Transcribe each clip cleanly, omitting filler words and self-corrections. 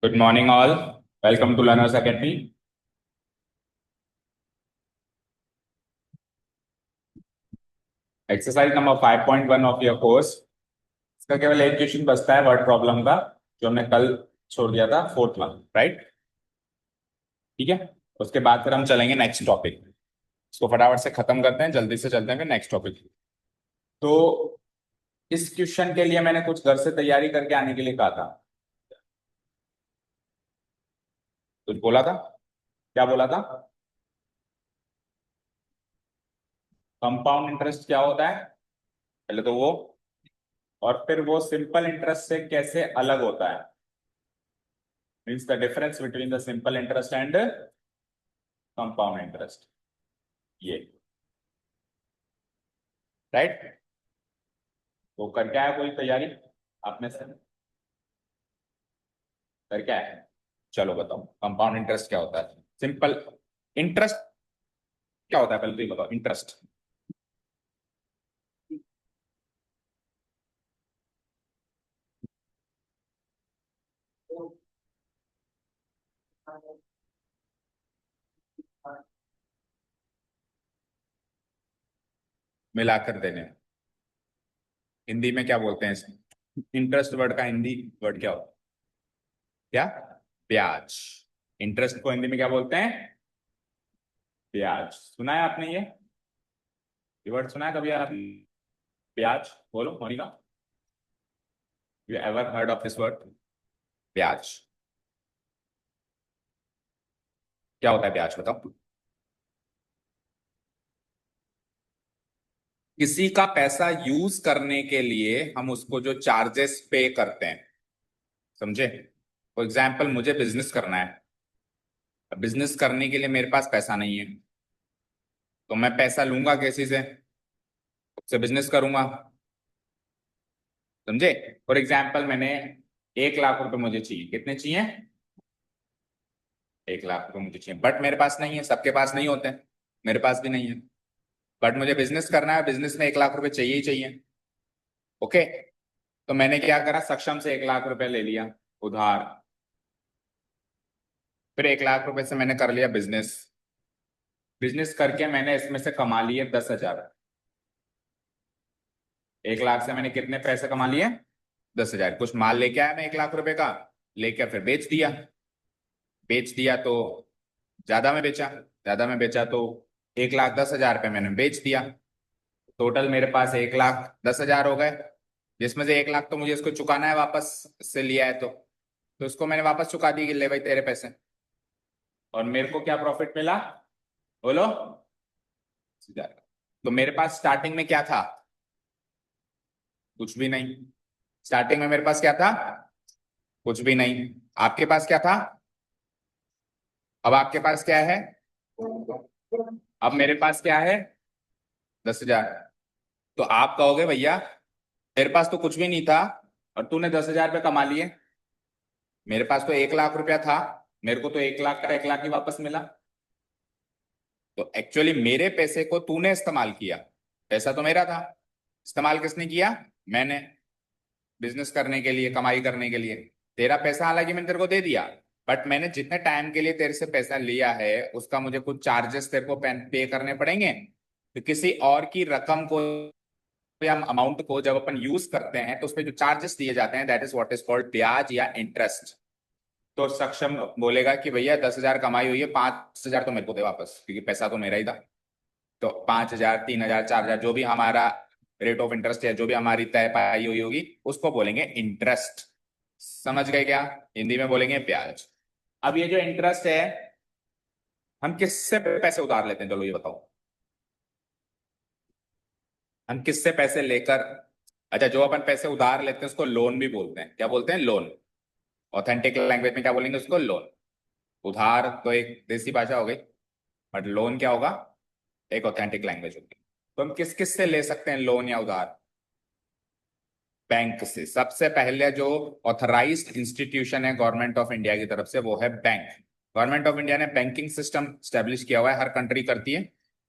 Good morning, all. Welcome to Learners Academy. Exercise number 5.1 of your course. इसका केवल एक question बचता है वर्ड प्रॉब्लम का, जो हमने कल छोड़ दिया था, फोर्थ वन, राइट? ठीक है। उसके बाद फिर हम चलेंगे नेक्स्ट टॉपिक। इसको फटाफट से खत्म करते हैं, जल्दी से चलते हैं फिर नेक्स्ट टॉपिक। तो इस क्वेश्चन के लिए मैंने कुछ घर से तैयारी करके आने के लिए कहा था। कुछ बोला था? क्या बोला था? कंपाउंड इंटरेस्ट क्या होता है पहले तो वो, और फिर वो सिंपल इंटरेस्ट से कैसे अलग होता है। Means the difference between the simple interest and compound interest, ये, राइट? तो करके आया कोई तैयारी आप में से? करके आया? चलो बताओ, कंपाउंड इंटरेस्ट क्या होता है, सिंपल इंटरेस्ट क्या होता है, पहले तो ये बताओ इंटरेस्ट। मिलाकर देने, हिंदी में क्या बोलते हैं इसे? इंटरेस्ट वर्ड का हिंदी वर्ड क्या होता है? क्या? ब्याज। इंटरेस्ट को हिंदी में क्या बोलते हैं? ब्याज। सुना है आपने ये वर्ड सुना है कभी यार? ब्याज बोलो Monica, you ever heard of this word? ब्याज क्या होता है? ब्याज बताओ। किसी का पैसा यूज करने के लिए हम उसको जो चार्जेस पे करते हैं, समझे? फॉर एग्जाम्पल, मुझे बिजनेस करना है। बिजनेस करने के लिए मेरे पास पैसा नहीं है, तो मैं पैसा लूंगा किसी से, उससे बिजनेस करूंगा, समझे? फॉर एग्जाम्पल, मैंने 1 लाख रुपए मुझे चाहिए। कितने चाहिए? 1 लाख रुपए मुझे चाहिए, बट मेरे पास नहीं है। सबके पास नहीं होते हैं, मेरे पास भी नहीं है। बट मुझे बिजनेस करना है, बिजनेस में 1 लाख रुपए चाहिए ही चाहिए। ओके, तो मैंने क्या करा, सक्षम से 1 लाख रुपए ले लिया उधार। फिर 1 लाख रुपए से मैंने कर लिया बिजनेस। बिजनेस करके मैंने इसमें से कमा लिए 10,000। 1 लाख से मैंने कितने पैसे कमा लिए? 10,000। कुछ माल लेके आया मैं 1 लाख रुपए का, लेकर फिर बेच दिया। बेच दिया तो ज्यादा में बेचा, ज्यादा में बेचा तो 1,10,000 पे मैंने बेच दिया। टोटल मेरे पास 1,10,000 हो गए, जिसमें से 1 लाख तो मुझे इसको चुकाना है, वापस से लिया है तो उसको मैंने वापस चुका दी कि ले भाई तेरे पैसे। और मेरे को क्या प्रॉफिट मिला बोलो? तो मेरे पास स्टार्टिंग में क्या था? कुछ भी नहीं। स्टार्टिंग में मेरे पास क्या था? कुछ भी नहीं। आपके पास क्या था? अब आपके पास क्या है? अब मेरे पास क्या है? 10,000। तो आप कहोगे भैया मेरे पास तो कुछ भी नहीं था और तूने 10,000 रुपये कमा लिए। मेरे पास तो 1 लाख रुपया था, मेरे को तो 1 लाख का 1 लाख ही वापस मिला। तो एक्चुअली मेरे पैसे को तूने इस्तेमाल किया, पैसा तो मेरा था। इस्तेमाल किसने किया? मैंने, बिजनेस करने के लिए, कमाई करने के लिए। तेरा पैसा हालांकि मैंने तेरे को दे दिया, बट मैंने जितने टाइम के लिए तेरे से पैसा लिया है उसका मुझे कुछ चार्जेस तेरे को पे करने पड़ेंगे। तो किसी और की रकम को या अमाउंट को जब अपन यूज करते हैं तो उसपे जो चार्जेस दिए जाते हैं, that is what is called ब्याज या इंटरेस्ट। तो सक्षम बोलेगा कि भैया 10,000 कमाई हुई है, 5,000 तो मेरे को दे वापस, क्योंकि पैसा तो मेरा ही था। तो 5,000, 3,000, 4,000, जो भी हमारा रेट ऑफ इंटरेस्ट है, जो भी हमारी तय पाई हुई होगी, उसको बोलेंगे इंटरेस्ट। समझ गए क्या? हिंदी में बोलेंगे ब्याज। अब ये जो इंटरेस्ट है, हम किससे पैसे उधार लेते हैं, चलो ये बताओ। हम किससे पैसे लेकर, अच्छा, जो अपन पैसे उधार लेते हैं उसको लोन भी बोलते हैं। क्या बोलते हैं? लोन। ऑथेंटिक लैंग्वेज में क्या बोलेंगे उसको? लोन। उधार तो एक देसी भाषा हो गई, बट लोन क्या होगा? एक ऑथेंटिक लैंग्वेज होगी। तो हम किस किस से ले सकते हैं लोन या उधार? बैंक से। सबसे पहले जो ऑथराइज्ड इंस्टीट्यूशन है गवर्नमेंट ऑफ इंडिया की तरफ से, वो है बैंक। गवर्नमेंट ऑफ इंडिया ने बैंकिंग सिस्टम स्टेब्लिश किया हुआ है, हर कंट्री करती है,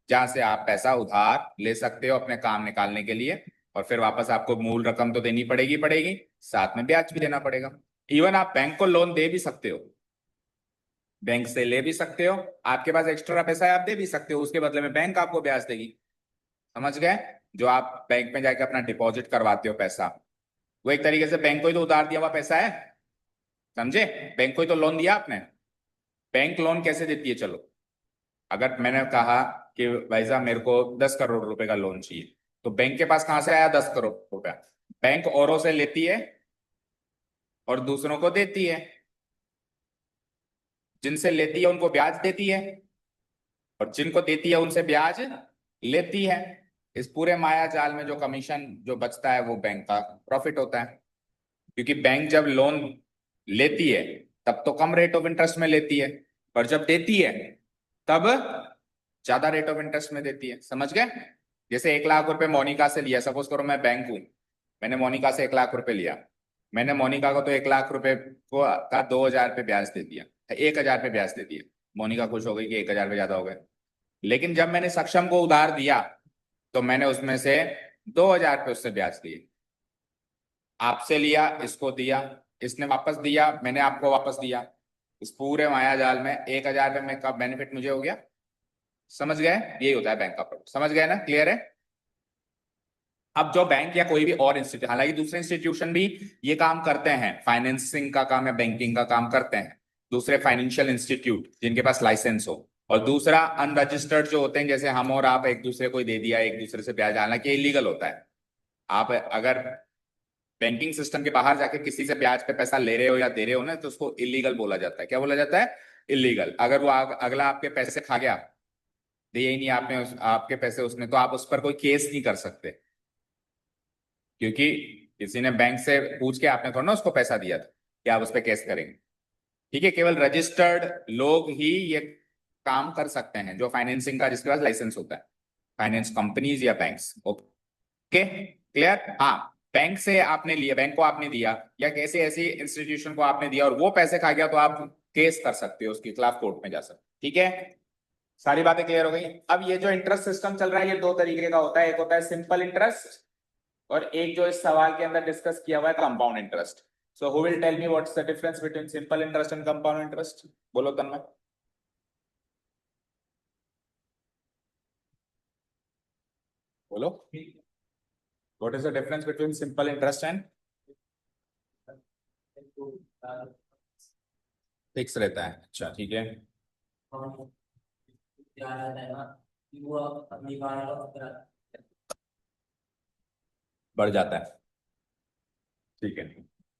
जहां से आप पैसा उधार ले सकते हो अपने काम निकालने के लिए, और फिर वापस आपको मूल रकम तो देनी पड़ेगी पड़ेगी, साथ में ब्याज भी देना पड़ेगा। इवन आप बैंक को लोन दे भी सकते हो, बैंक से ले भी सकते हो, आपके पास एक्स्ट्रा पैसा है आप दे भी सकते हो, उसके बदले में बैंक आपको ब्याज देगी। समझ गए? जो आप बैंक में जाके अपना डिपॉजिट करवाते हो पैसा, वो एक तरीके से बैंक को ही तो उधार दिया हुआ पैसा है। समझे? बैंक को ही तो लोन दिया आपने। बैंक लोन कैसे देती है? चलो, अगर मैंने कहा कि भाई साहब मेरे को 10 करोड़ रुपए का लोन चाहिए, तो बैंक के पास कहां से आया 10 करोड़ रुपया? बैंक औरों से लेती है और दूसरों को देती है। जिनसे लेती है उनको ब्याज देती है, और जिनको देती है उनसे ब्याज लेती है। इस पूरे माया जाल में जो कमीशन जो बचता है वो बैंक का प्रॉफिट होता है। क्योंकि बैंक जब लोन लेती है तब तो कम रेट ऑफ इंटरेस्ट में लेती है, पर जब देती है तब ज्यादा रेट ऑफ इंटरेस्ट में देती है। समझ गए? जैसे 1 लाख रुपए मोनिका से लिया, सपोज करो मैं बैंक हूं, मैंने मोनिका से 1 लाख रुपए लिया, मैंने मोनिका को तो 1 लाख रुपए को का 2,000 पे ब्याज दे दिया, 1,000 पे ब्याज दे दिया। मोनिका खुश हो गई कि 1,000 पे ज्यादा हो गए। लेकिन जब मैंने सक्षम को उधार दिया तो मैंने उसमें से 2,000 पे उससे ब्याज दिए। आपसे लिया, इसको दिया, इसने वापस दिया, मैंने आपको वापस दिया। इस पूरे माया जाल में 1,000 पे में का बेनिफिट मुझे हो गया। समझ गए? यही होता है बैंक का प्रॉफिट। समझ गए ना? क्लियर है? अब जो बैंक या कोई भी और इंस्टीट्यूट, हालांकि दूसरे इंस्टीट्यूशन भी ये काम करते हैं, फाइनेंसिंग का काम या बैंकिंग का काम करते हैं, दूसरे फाइनेंशियल इंस्टीट्यूट जिनके पास लाइसेंस हो, और दूसरा अनरजिस्टर्ड जो होते हैं, जैसे हम और आप एक दूसरे को दे दिया, एक दूसरे से ब्याज, हालांकि इलीगल होता है। आप अगर बैंकिंग सिस्टम के बाहर जाके किसी से ब्याज पे पैसा ले रहे हो या दे रहे हो ना, तो उसको इलीगल बोला जाता है। क्या बोला जाता है? इलीगल। अगर वो अगला आपके पैसे खा गया, दिए ही नहीं आपने आपके पैसे उसने, तो आप उस पर कोई केस नहीं कर सकते, क्योंकि किसी ने बैंक से पूछ के आपने थोड़ा ना उसको पैसा दिया था कि आप उस पर केस करेंगे। ठीक है? केवल रजिस्टर्ड लोग ही ये काम कर सकते हैं, जो फाइनेंसिंग का जिसके पास लाइसेंस होता है, फाइनेंस कंपनीज या बैंक्स। Okay, clear? हाँ, बैंक से आपने लिया, बैंक को आपने दिया, या कैसे ऐसी इंस्टीट्यूशन को आपने दिया और वो पैसे खा गया, तो आप केस कर सकते हो, उसके खिलाफ कोर्ट में जा सकते हो। ठीक है? सारी बातें क्लियर हो गई? अब ये जो इंटरेस्ट सिस्टम चल रहा है ये दो तरीके का होता है, एक होता है सिंपल इंटरेस्ट, और एक जो इस सवाल के अंदर डिस्कस किया हुआ है compound interest. So who will tell me what's the difference between simple interest and compound interest? बोलो तन्मय। बोलो, what is the difference between simple interest and? Fix रहता है। अच्छा, ठीक है। बढ़ जाता है। ठीक है।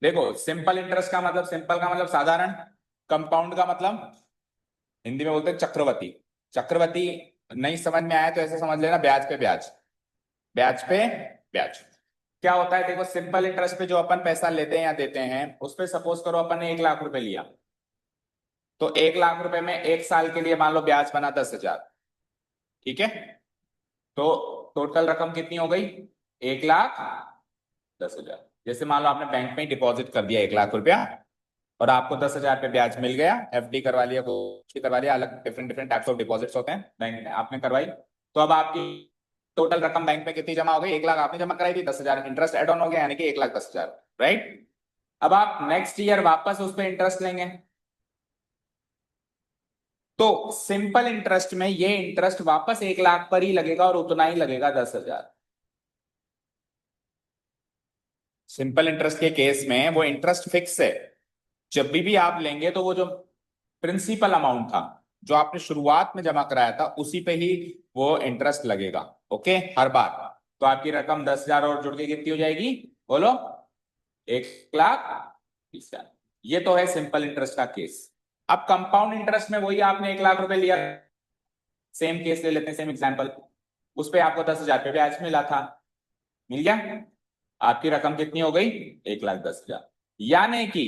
देखो, सिंपल इंटरेस्ट का मतलब, सिंपल का मतलब साधारण, कंपाउंड का मतलब हिंदी में बोलते हैं चक्रवृद्धि। चक्रवृद्धि नहीं समझ में आया तो ऐसे समझ लेना, ब्याज पे ब्याज, ब्याज पे ब्याज। क्या होता है? देखो, सिंपल इंटरेस्ट पे जो अपन पैसा लेते हैं या देते हैं, उस पे सपोज करो अपन ने 1 लाख रुपए लिया, तो 1 लाख रुपए में 1 साल के लिए मान लो ब्याज बना 10,000। ठीक है? तो टोटल रकम कितनी हो गई? 1,10,000। जैसे मान लो आपने बैंक में डिपॉजिट कर दिया 1 लाख रुपया, और आपको 10,000 पे ब्याज मिल गया, एफडी करवा लिया, कुछ करवा लिया, अलग different different types of deposits होते हैं बैंक में, आपने करवाई, तो अब आपकी टोटल रकम बैंक में कितनी जमा हो गई? 1 लाख आपने जमा कराई थी, 10,000 इंटरेस्ट एड ऑन हो गया, यानी कि 1,10,000। राइट? अब आप नेक्स्ट ईयर वापस उस पर इंटरेस्ट लेंगे, तो सिंपल इंटरेस्ट में ये इंटरेस्ट वापस 1 लाख पर ही लगेगा और उतना ही लगेगा 10,000। सिंपल इंटरेस्ट के केस में वो इंटरेस्ट फिक्स है, जब भी आप लेंगे तो वो जो प्रिंसिपल अमाउंट था जो आपने शुरुआत में जमा कराया था उसी पे ही वो इंटरेस्ट लगेगा। ओके, हर बार। तो आपकी रकम 10,000 और जुड़ के कितनी हो जाएगी? बोलो, 1,20,000। ये तो है सिंपल इंटरेस्ट का केस। अब कंपाउंड इंटरेस्ट में वही आपने 1 लाख रुपए लिया, सेम केस ले लेते हैं, सेम एग्जांपल। उस पे आपको 10,000 पे ब्याज मिला था, मिल गया, आपकी रकम कितनी हो गई? 1,10,000। यानी कि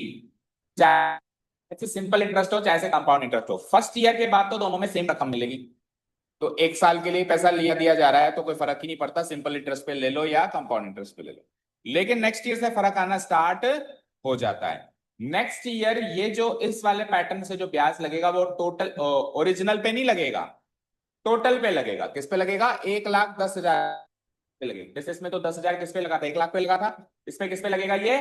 चाहे सिंपल इंटरेस्ट हो चाहे से कंपाउंड इंटरेस्ट हो, फर्स्ट ईयर के बाद तो दोनों में सेम रकम मिलेगी। तो 1 साल के लिए पैसा लिया दिया जा रहा है तो कोई फर्क ही नहीं पड़ता, सिंपल इंटरेस्ट पे ले लो या कंपाउंड इंटरेस्ट पे ले लो। लेकिन नेक्स्ट ईयर से फर्क आना स्टार्ट हो जाता है। नेक्स्ट ईयर ये जो इस वाले पैटर्न से जो ब्याज लगेगा वो टोटल ओरिजिनल पे नहीं लगेगा, टोटल पे लगेगा। किस पे लगेगा? 1,10,000 पे लगेगा। जैसे इसमें तो 10,000 किस पे लगा था? 1 लाख पे लगा था। इसमें किस पे लगेगा? ये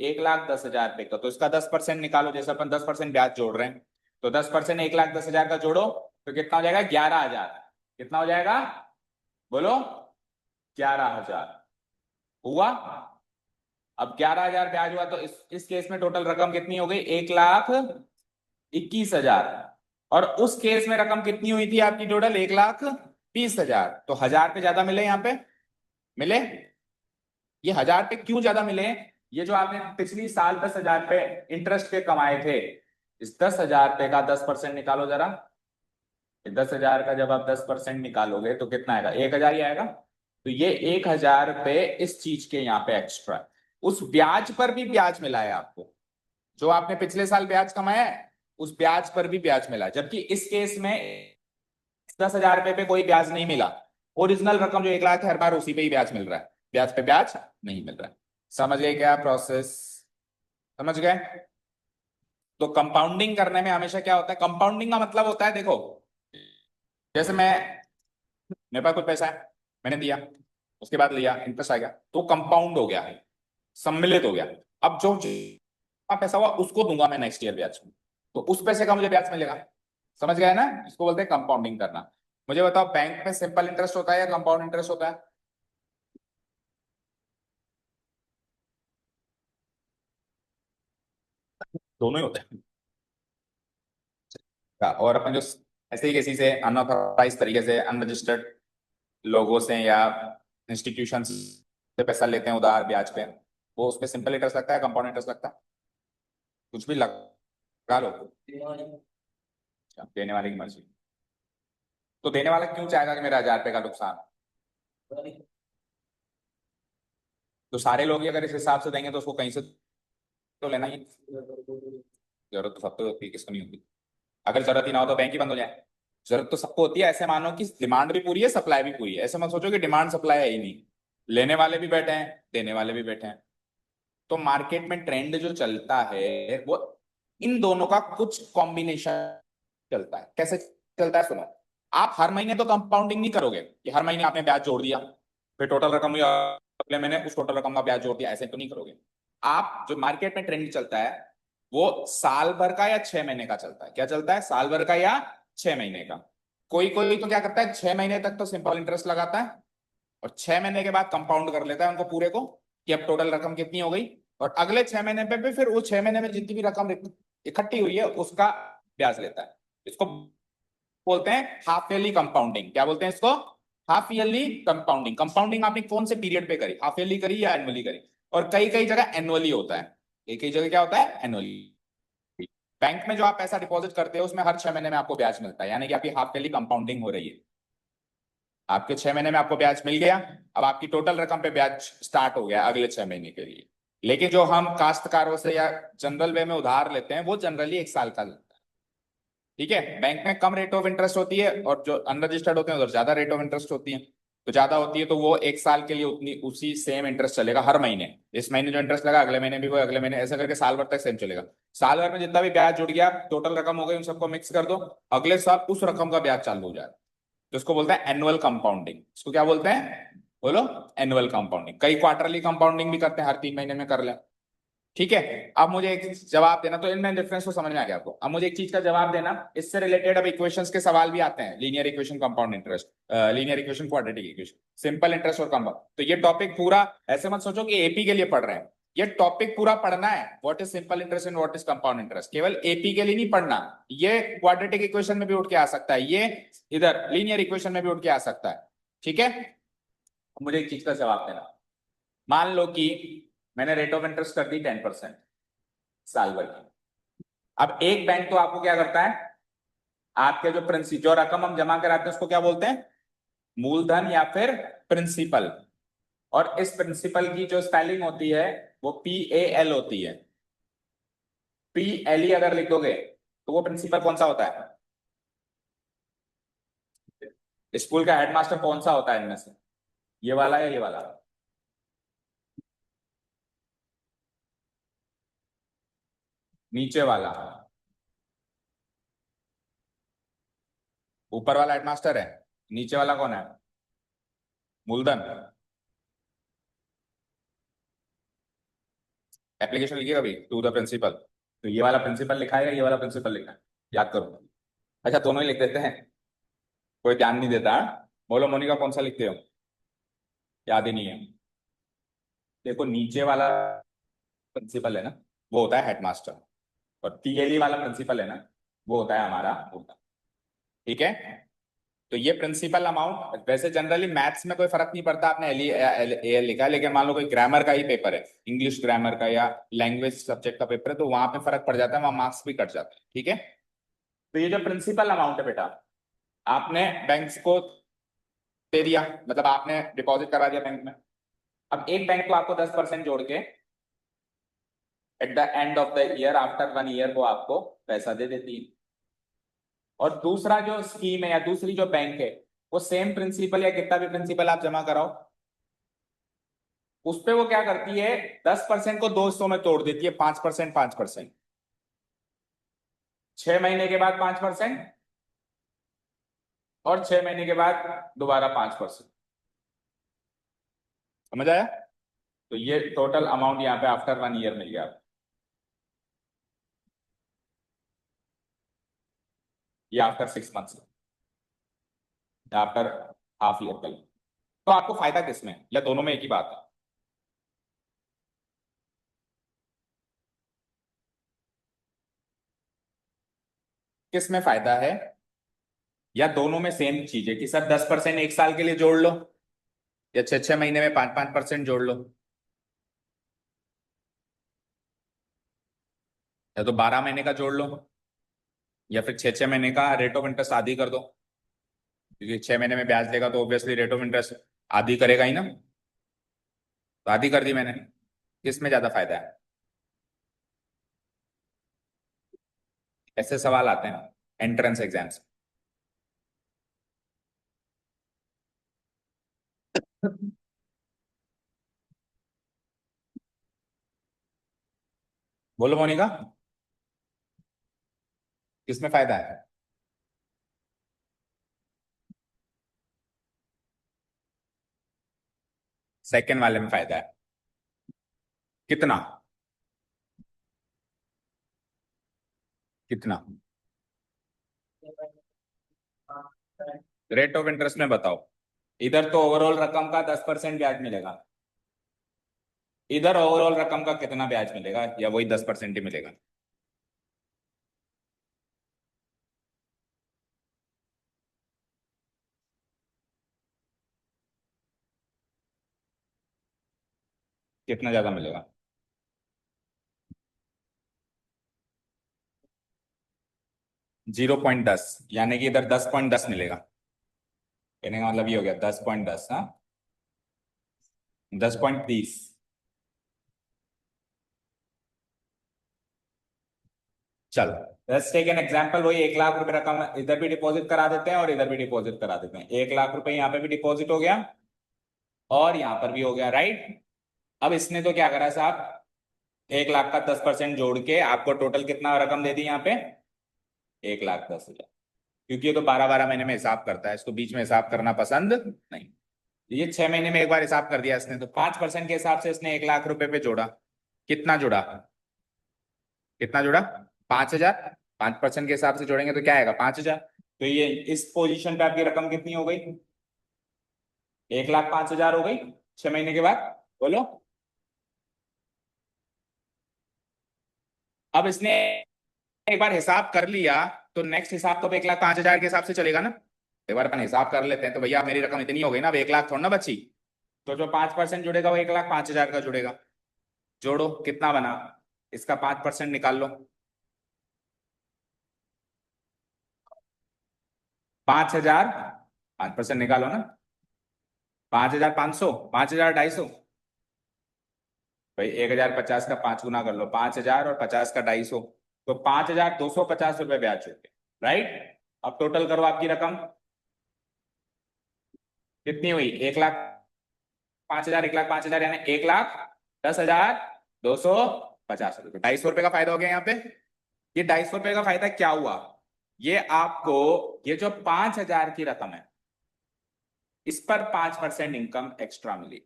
1,10,000 रुपए का, तो इसका 10% निकालो, जैसे अपन 10% ब्याज जोड़ रहे हैं, तो 10% 1,10,000 का जोड़ो तो कितना हो जाएगा? 11,000। कितना हो जाएगा बोलो? 11,000 हुआ। अब 11,000 ब्याज हुआ, तो इस केस में टोटल रकम कितनी हो गई? 1,21,000। और उस केस में रकम कितनी हुई थी आपकी टोटल? 1,20,000। तो 1,000 पे ज्यादा मिले यहाँ पे, मिले। ये 1,000 पे क्यों ज्यादा मिले? ये जो आपने पिछली साल 10,000 पे इंटरेस्ट पे कमाए थे, इस 10,000 पे का 10% निकालो जरा। 10,000 का जब आप 10% निकालोगे तो कितना आएगा? 1,000 ही आएगा। तो ये 1,000 पे इस चीज के यहाँ पे एक्स्ट्रा, उस ब्याज पर भी ब्याज मिला है आपको। जो आपने पिछले साल ब्याज कमाया है उस ब्याज पर भी ब्याज मिला है, जबकि इस केस में 10,000 रुपए पे कोई ब्याज नहीं मिला। ओरिजिनल रकम जो 1,00,000 है हर बार उसी पे ही ब्याज मिल रहा है, ब्याज पे ब्याज नहीं मिल रहा है। समझ गए क्या प्रोसेस? समझ गए? तो कंपाउंडिंग करने में हमेशा क्या होता है? कंपाउंडिंग का मतलब होता है, देखो, जैसे मेरे पास कुछ पैसा है, मैंने दिया, उसके बाद लिया, इंटरेस्ट आ गया, तो कंपाउंड हो गया, सम्मिलित हो गया। अब जो जितना पैसा हुआ उसको दूंगा मैं नेक्स्ट ईयर ब्याज में, तो उस पैसे का मुझे ब्याज मिलेगा। समझ गए ना? इसको बोलते हैं कंपाउंडिंग करना। मुझे बताओ, बैंक में सिंपल इंटरेस्ट होता है या कंपाउंड इंटरेस्ट होता है? दोनों ही होते हैं। और अपन जो ऐसे ही किसी से अनऑथराइज तरीके से अनरजिस्टर्ड लोगों से या इंस्टीट्यूशन से पैसा लेते हैं उधार ब्याज पे, वो उसपे सिंपल इंटरेस्ट लगता है, कंपाउंड इंटरेस्ट लगता है? कुछ भी लगा लो। अच्छा, देने वाले की मर्जी। तो देने वाला क्यों चाहेगा कि मेरा 1,000 रुपए का नुकसान? तो सारे लोग ही अगर इस हिसाब से देंगे तो उसको कहीं से तो लेना ही। जरूरत तो सबको होती है, किसको नहीं होती? अगर जरूरत ही ना हो तो बैंक ही बंद हो जाए। जरूरत तो सबको होती है। ऐसे मानो कि डिमांड भी पूरी है, सप्लाई भी पूरी है। ऐसे मत सोचो कि डिमांड सप्लाई है ही नहीं। लेने वाले भी बैठे हैं, देने वाले भी बैठे हैं। तो मार्केट में ट्रेंड जो चलता है वो इन दोनों का कुछ कॉम्बिनेशन चलता है। कैसे चलता है सुनो। आप हर महीने तो कंपाउंडिंग नहीं करोगे कि हर महीने आपने ब्याज जोड़ दिया, फिर टोटल रकम हुई, अगले महीने उस टोटल रकम का ब्याज जोड़ दिया, ऐसे तो नहीं करोगे। आप जो मार्केट में ट्रेंड चलता है वो साल भर का या 6 महीने का चलता है। क्या चलता है? साल भर का या 6 महीने का। कोई कोई तो क्या करता है, 6 महीने तक तो सिंपल इंटरेस्ट लगाता है और 6 महीने के बाद कंपाउंड कर लेता है उनको पूरे को, कि अब टोटल रकम कितनी हो गई। और अगले 6 महीने पे भी फिर वो 6 महीने में जितनी भी रकम इकट्ठी हुई है उसका ब्याज लेता है। इसको बोलते हैं हाफ ईयरली कंपाउंडिंग। क्या बोलते हैं इसको? Half yearly compounding. कंपाउंडिंग आपने कौन से पीरियड पे करी? हाफ ईयरली करी या एनुअली करी? और कई कई जगह एनुअली होता है, कई कई जगह क्या होता है? एनुअली। बैंक में जो आप पैसा डिपॉजिट करते हो उसमें हर 6 महीने में आपको ब्याज मिलता है, यानी कि आपकी हाफ ईयरली कंपाउंडिंग हो रही है। आपके 6 महीने में आपको ब्याज मिल गया, अब आपकी टोटल रकम पे ब्याज स्टार्ट हो गया अगले 6 महीने के लिए। लेकिन जो हम काश्तकारों से या जनरल वे में उधार लेते हैं वो जनरली 1 साल का लेते हैं। ठीक है? बैंक में कम रेट ऑफ इंटरेस्ट होती है और जो अनरजिस्टर्ड होते हैं उधर ज्यादा रेट ऑफ इंटरेस्ट होती है। तो ज्यादा होती है तो वो 1 साल के लिए उतनी उसी सेम इंटरेस्ट चलेगा हर महीने। इस महीने जो इंटरेस्ट लगा अगले महीने भी वो, अगले महीने, ऐसा करके साल भर तक सेम चलेगा। साल भर में जितना भी ब्याज जुड़ गया, टोटल रकम हो गई, उन सबको मिक्स कर दो, अगले साल उस रकम का ब्याज चालू हो जाए। तो इसको बोलते हैं एनुअल कंपाउंडिंग। इसको क्या बोलते हैं बोलो? Annual compounding. कई क्वार्टरली कंपाउंडिंग भी करते हैं, हर 3 महीने में कर ले। ठीक है? अब मुझे एक जवाब देना, तो इनमें डिफरेंस को समझ में आ गया आपको। अब मुझे एक चीज का जवाब देना, इससे रिलेटेड अब इक्वेशंस के सवाल भी आते हैं। Linear equation, compound interest, linear equation, quadratic equation, simple interest और कंपाउंड। तो ये टॉपिक पूरा ऐसे मत सोचो कि एपी के लिए पढ़ रहे हैं। ये टॉपिक पूरा पढ़ना है, what is simple interest and what is compound interest. केवल एपी के लिए नहीं पढ़ना। ये क्वाड्रेटिक इक्वेशन में भी उठ के आ सकता है, ये इधर लीनियर इक्वेशन में भी उठ के आ सकता है। ठीक है? मुझे एक चीज का जवाब देना। मान लो कि मैंने रेट ऑफ इंटरेस्ट कर दी 10% साल भर की। अब एक बैंक तो आपको क्या करता है, आपके जो प्रिंसिपल, जो रकम हम जमा कराते हैं उसको क्या बोलते हैं? मूलधन या फिर प्रिंसिपल। और इस प्रिंसिपल की जो स्पेलिंग होती है वो PAL होती है। PLE अगर लिखोगे तो वो प्रिंसिपल कौन सा होता है? स्कूल का हेडमास्टर कौन सा होता है इनमें से? ये वाला या ये वाला? नीचे वाला। ऊपर वाला हेडमास्टर है, नीचे वाला कौन है? मूलधन। एप्लीकेशन लिखिए कभी टू द प्रिंसिपल, तो ये वाला प्रिंसिपल लिखा है, ये वाला प्रिंसिपल लिखा है, याद करो। अच्छा दोनों ही लिख देते हैं, कोई ध्यान नहीं देता हाँ? बोलो मोनिका कौन सा लिखते हो, याद ही नहीं है। देखो नीचे वाला प्रिंसिपल है ना, वो होता है हेडमास्टर, और टीएलई वाला प्रिंसिपल है ना, वो होता है हमारा होता। ठीक है, तो ये प्रिंसिपल अमाउंट, वैसे जनरली मैथ्स में कोई फर्क नहीं पड़ता, आपने एल एल लिखा है, लेकिन मान लो कोई ग्रामर का ही पेपर है, इंग्लिश ग्रामर का या लैंग्वेज सब्जेक्ट का पेपर है, तो वहां पे फर्क पड़ जाता है, वहां मार्क्स भी कट जाते हैं। ठीक है, तो ये जो प्रिंसिपल अमाउंट है बेटा, आपने बैंक्स को दे दिया, मतलब आपने डिपॉजिट करा दिया बैंक में। अब एक बैंक को आपको 10% जोड़ के at the end of the year, after 1 year, वो आपको पैसा दे देती है। और दूसरा जो स्कीम है या दूसरी जो बैंक है, वो सेम प्रिंसिपल या कितना भी प्रिंसिपल आप जमा कराओ, उस पे वो क्या करती है, 10% को दो हिस्सों में तोड़ देती है, 5%, 5%। 6 महीने के बाद 5%, और 6 महीने के बाद दोबारा 5%। समझ आया? तो ये टोटल अमाउंट यहाँ पे आफ्टर 1 ईयर मिल गया आपको। ये after 6 months, after half year का। तो आपको फायदा किसमें है, या दोनों में एक ही बात है? किसमें फायदा है, या दोनों में सेम चीज है कि सर 10% एक साल के लिए जोड़ लो, या 6 6 महीने में 5 5% जोड़ लो, या तो 12 महीने का जोड़ लो, या फिर 6 6 महीने का रेट ऑफ इंटरेस्ट आधी कर दो, क्योंकि 6 महीने में ब्याज देगा तो ऑब्वियसली रेट ऑफ इंटरेस्ट आधी करेगा ही ना, तो आधी कर दी मैंने। किसमें ज्यादा फायदा है? ऐसे सवाल आते हैं एंट्रेंस एग्जाम्स। बोलो मोनिका, किसमें फायदा है? सेकंड वाले में फायदा है। कितना? कितना? रेट ऑफ इंटरेस्ट में बताओ। इधर तो ओवरऑल रकम का 10% ब्याज मिलेगा, इधर ओवरऑल रकम का कितना ब्याज मिलेगा, या वही 10% ही मिलेगा? कितना ज्यादा मिलेगा? 0.10, यानी कि इधर 10.10 मिलेगा। कहने का मतलब ये हो गया 10.10, हाँ, 10.30। चल, लेट्स टेक एन एग्जांपल, वही 1 लाख रुपए रकम इधर भी डिपॉजिट करा देते हैं और इधर भी डिपॉजिट करा देते हैं। 1 लाख रुपए यहाँ पे भी डिपॉजिट हो गया और यहाँ पर भी हो गया, राइट? अब इसने तो क्या करा साहब, 1 लाख का 10% जोड़ के आपको टोटल कितना रकम दे दी यहाँ पे, 1,10,000। क्योंकि ये तो 12 12 महीने में हिसाब करता है, इसको बीच में हिसाब करना पसंद नहीं। ये 6 महीने में एक बार हिसाब कर दिया इसने, तो 5% के हिसाब से इसने 1 लाख रुपए पे जोड़ा। कितना जोड़ा? कितना जोड़ा? 5,000। 5% के हिसाब से जोड़ेंगे तो क्या आएगा, 5,000। तो ये इस पोजीशन पे आपकी रकम कितनी हो गई, 1,05,000 हो गई 6 महीने के बाद। बोलो। अब इसने एक बार हिसाब कर लिया, तो नेक्स्ट हिसाब तो अब 1,05,000 के हिसाब से चलेगा ना। एक बार अपन हिसाब कर लेते हैं, तो भैया मेरी रकम इतनी हो गई ना, अब 1 लाख थोड़ा ना बची, तो जो 5% जुड़ेगा वो 1,05,000 का जुड़ेगा। जोड़ो कितना बना, इसका 5% निकाल लो। 5,000, 5% निकालो ना। 5,500, 5,250। भाई 1,050 का 5 गुना कर लो, 5,000 और 50 का 250, तो 5,250 रुपये ब्याज चुके, राइट? अब टोटल करो आपकी रकम कितनी हुई, 1,05,000, 1,05,000 यानी 1,10,10,250 रुपये, 250 रुपये का फायदा हो गया यहाँ पे। ये 250 रुपये का फायदा क्या हुआ, ये आपको, ये जो 5,000 की रकम है, इस पर 5% इनकम एक्स्ट्रा मिली।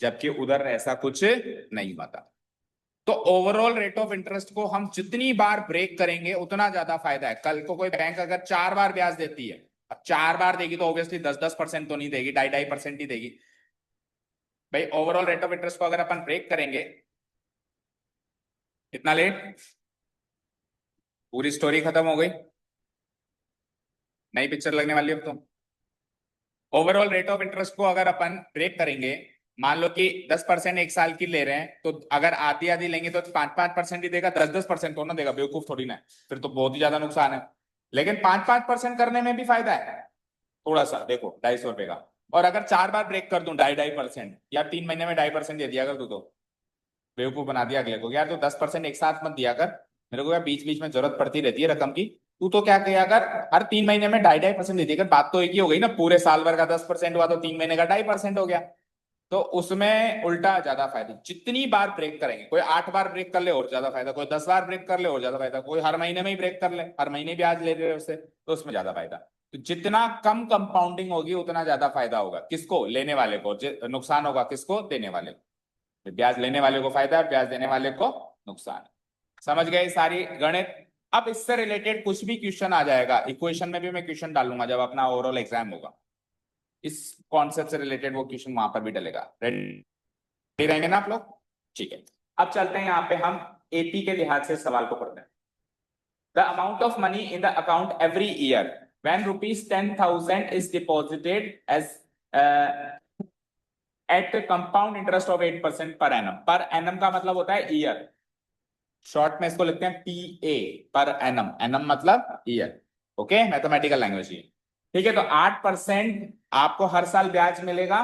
जबकि उधर ऐसा कुछ नहीं हुआ था। तो ओवरऑल रेट ऑफ इंटरेस्ट को हम जितनी बार ब्रेक करेंगे उतना ज्यादा फायदा है। कल को कोई बैंक अगर 4 बार ब्याज देती है, अब 4 बार देगी तो ऑब्वियसली 10-10% तो नहीं देगी, 2.5-2.5% ही देगी। भाई ओवरऑल रेट ऑफ इंटरेस्ट को अगर अपन ब्रेक करेंगे, इतना लेट पूरी स्टोरी खत्म हो गई, नई पिक्चर लगने वाली है अब तो। ओवरऑल रेट ऑफ इंटरेस्ट को अगर अपन ब्रेक करेंगे, मान लो कि 10% एक साल की ले रहे हैं, तो अगर आधी आधी लेंगे तो 5-5% ही देगा, 10-10% तो ना देगा, बेवकूफ थोड़ी ना है, फिर तो बहुत ही ज्यादा नुकसान है। लेकिन 5-5% करने में भी फायदा है थोड़ा सा, देखो 250 रुपए का। और अगर 4 बार ब्रेक कर दूं 2.5-2.5%, या 3 महीने में 2.5% दे दिया कर, तू तो बेवकूफ बना दिया अगले को यार। तो 10% एक साथ मत दिया कर, मेरे को यार बीच बीच में जरूरत पड़ती रहती है रकम की। तू तो क्या किया कर, हर 3 महीने में 2.5-2.5% दे दिया कर। बात तो एक ही हो गई ना, पूरे साल भर का 10% हुआ तो 3 महीने का 2.5% हो गया। तो उसमें उल्टा ज्यादा फायदा, जितनी बार ब्रेक करेंगे, कोई 8 बार ब्रेक कर ले और ज्यादा फायदा, कोई 10 बार ब्रेक कर ले और ज्यादा फायदा, कोई हर महीने में ही ब्रेक कर ले, हर महीने भी आज ले रहे उससे, तो उसमें ज्यादा फायदा। तो जितना कम कंपाउंडिंग होगी उतना ज्यादा फायदा होगा, किसको, लेने वाले को। नुकसान होगा किसको, देने वाले को। ब्याज लेने वाले को फायदा है, ब्याज देने वाले को नुकसान। समझ गए सारी गणित। अब इससे रिलेटेड कुछ भी क्वेश्चन आ जाएगा, इक्वेशन में भी मैं क्वेश्चन डालूंगा जब अपना ओवरऑल एग्जाम होगा, इस कॉन्सेप्ट से रिलेटेड वो क्वेश्चन वहां पर भी डलेगा। रेडी रहेंगे ना आप लोग? ठीक है, अब चलते हैं यहाँ पे हम एपी के लिहाज से सवाल को पढ़ते हैं। The amount of money in the account every year when rupees 10,000 is deposited as at compound interest of 8% per annum। पर annum का मतलब होता है ईयर, शॉर्ट में इसको लिखते हैं पीए, पर एनम। एनम मतलब ईयर, ओके, मैथमेटिकल लैंग्वेज ये। ठीक है, तो 8% आपको हर साल ब्याज मिलेगा।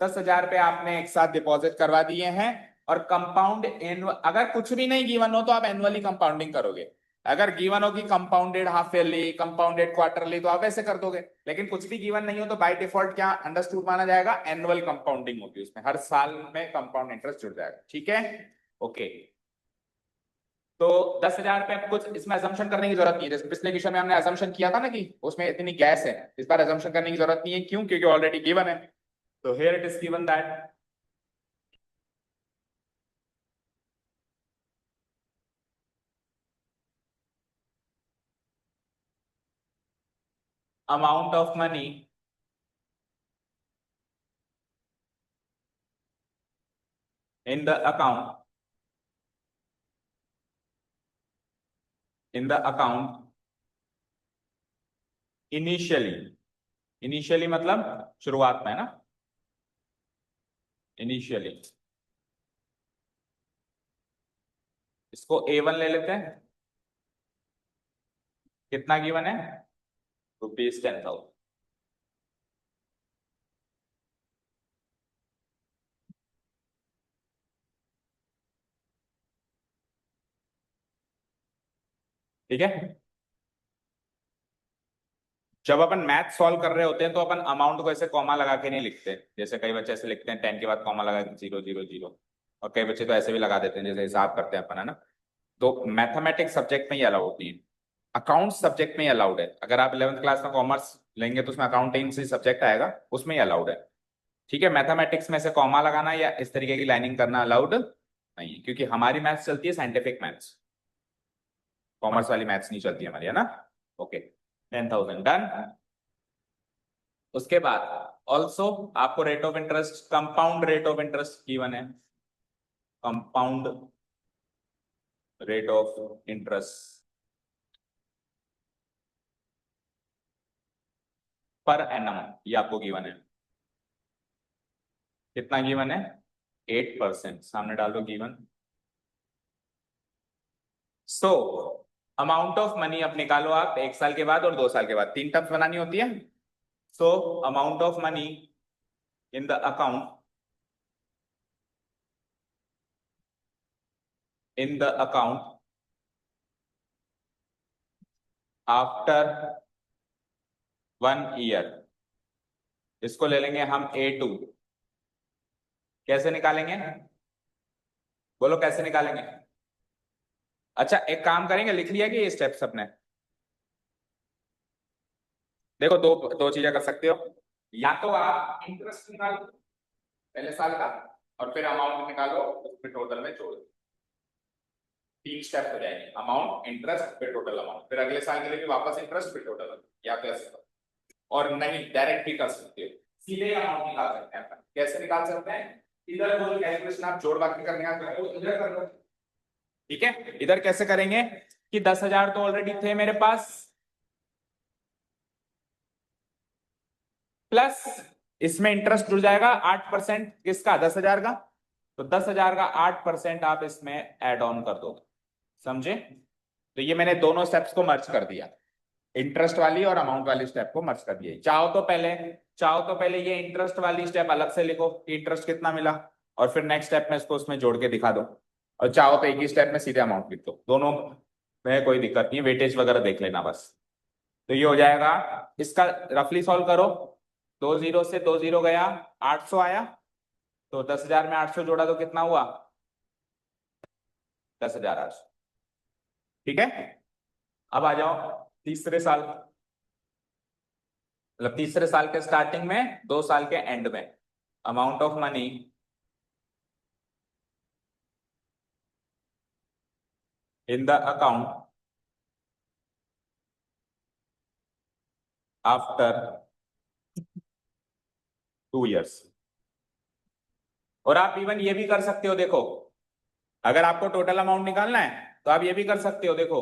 10,000 रुपए आपने एक साथ डिपॉजिट करवा दिए हैं, और कंपाउंड एनुअल, अगर कुछ भी नहीं गिवन हो तो आप एनुअली कंपाउंडिंग करोगे। अगर गिवन हो कि compounded half yearly, compounded quarterly, तो आप ऐसे कर दोगे। लेकिन कुछ भी गिवन नहीं हो तो बाय डिफॉल्ट क्या अंडरस्टूड माना जाएगा, एनुअल कंपाउंडिंग होगी उसमें, हर साल में कंपाउंड इंटरेस्ट जुड़ जाएगा। ठीक है, ओके। तो 10,000 रुपए कुछ इसमें असम्पशन करने की जरूरत नहीं है, जैसे पिछले क्वेश्चन में हमने असम्पशन किया था ना कि उसमें इतनी गैस है, इस बार असम्पशन करने की जरूरत नहीं है। क्यों? क्योंकि ऑलरेडी गिवन है। तो here it is given that amount of money in the account initially, initially मतलब शुरुआत में है ना, इनिशियली। इसको A1 ले लेते हैं। कितना गिवन है? ₹10,000। ठीक है, जब अपन मैथ सॉल्व कर रहे होते हैं तो अपन अमाउंट को ऐसे कॉमा लगा के नहीं लिखते, जैसे कई बच्चे ऐसे लिखते हैं 10 के बाद कॉमा लगा के 000, और कई बच्चे तो ऐसे भी लगा देते हैं जैसे हिसाब करते हैं अपन, है ना। तो मैथमेटिक्स सब्जेक्ट में ही अलाउड होती है, अकाउंट सब्जेक्ट में ही अलाउड है। अगर आप 11th क्लास में कॉमर्स लेंगे तो उसमें अकाउंटेंसी सब्जेक्ट आएगा, उसमें ही अलाउड है। ठीक है, मैथमेटिक्स में से कॉमा लगाना या इस तरीके की लाइनिंग करना अलाउड नहीं है, क्योंकि हमारी मैथ्स चलती है साइंटिफिक मैथ्स, कॉमर्स वाली मैथ्स नहीं चलती हमारी, है ना। Okay, 10,000 done. उसके बाद ऑल्सो आपको rate of interest, compound rate of interest given है, compound rate of interest per annum, ये आपको गिवन है। कितना गिवन है? 8%, सामने डाल दो given. So amount of money अब निकालो आप, 1 साल के बाद और 2 साल के बाद, तीन टर्म्स बनानी होती है। So amount of money in the account, in the account after 1 year, इसको ले लेंगे हम A2। कैसे निकालेंगे? बोलो कैसे निकालेंगे? अच्छा एक काम करेंगे, लिख लिया कि ये स्टेप्स अपने, देखो दो दो चीजें कर सकते हो। या तो आप इंटरेस्ट निकालो पहले साल का, और फिर अमाउंट निकालो, उसमें टोटल में जोड़ दो। 3 स्टेप हो जाएंगे, अमाउंट, इंटरेस्ट, फिर टोटल अमाउंट। फिर अगले साल के लिए भी वापस इंटरेस्ट, फिर टोटल अमाउंट, या तो ऐसे करो। और नहीं, डायरेक्ट भी कर सकते हो, सीधे अमाउंट निकाल सकते हैं। कैसे निकाल सकते हैं? इधर वो कैलकुलेशन आप जोड़ बाकी करने आता है वो इधर कर लो। ठीक है, इधर कैसे करेंगे कि 10,000 तो ऑलरेडी थे मेरे पास, प्लस इसमें इंटरेस्ट जुड़ जाएगा 8%, किसका? 10,000 का। तो 10,000 का 8% आप इसमें ऐड ऑन कर दो, समझे? तो ये मैंने दोनों स्टेप्स को मर्ज कर दिया, इंटरेस्ट वाली और अमाउंट वाली स्टेप को मर्ज कर दिया। चाहो तो पहले ये इंटरेस्ट वाली स्टेप अलग से लिखो कि इंटरेस्ट कितना मिला, और फिर नेक्स्ट स्टेप में इसको उसमें जोड़ के दिखा दो। और चाहो तो एक ही स्टेप में सीधे अमाउंट लिख दो, दोनों में कोई दिक्कत नहीं है, वेटेज वगैरह देख लेना बस। तो ये हो जाएगा, इसका रफली सॉल्व करो। 20 से 20 गया, 800 आया। तो 10,000 में 800 जोड़ा तो कितना हुआ? 10,800। ठीक है, अब आ जाओ तीसरे साल, मतलब तीसरे साल के स्टार्टिंग में, 2 साल के एंड में। Amount of money in the account after 2 years। और आप इवन ये भी कर सकते हो, देखो, अगर आपको टोटल अमाउंट निकालना है तो आप ये भी कर सकते हो। देखो,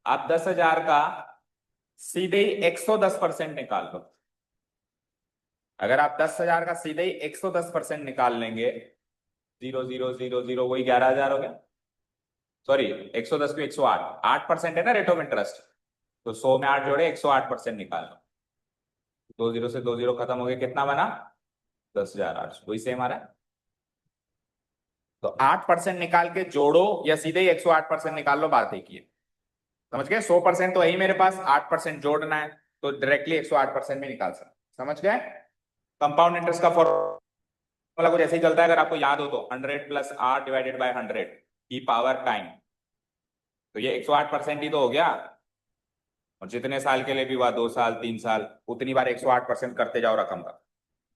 आप 10,000 का सीधे ही 110% निकाल लो। अगर आप 10,000 का सीधे ही 110% निकाल लेंगे, 0,000 वही 11,000 हो गया। सॉरी, 110 को 108, 8% है ना रेट ऑफ इंटरेस्ट, तो 100 में 8 जोड़े, 108% निकाल लो। 20 से 20 खत्म हो गया, कितना बना? 10,800, वही सेम आ रहा है। तो 8% निकाल के जोड़ो या सीधे ही 108% निकाल लो, बात एक ही है। समझ गए? 100% तो यही मेरे पास, 8% जोड़ना है तो डायरेक्टली 108% में निकाल सकते। समझ गए? कंपाउंड इंटरेस्ट का फॉर्मूला कुछ ऐसे ही चलता है, अगर आपको याद हो तो 100 प्लस आर डिवाइडेड बाय 100 की पावर टाइम। तो ये 108% ही तो हो गया, और जितने साल के लिए भी हुआ, 2 साल 3 साल, उतनी बार 108% करते जाओ रकम का।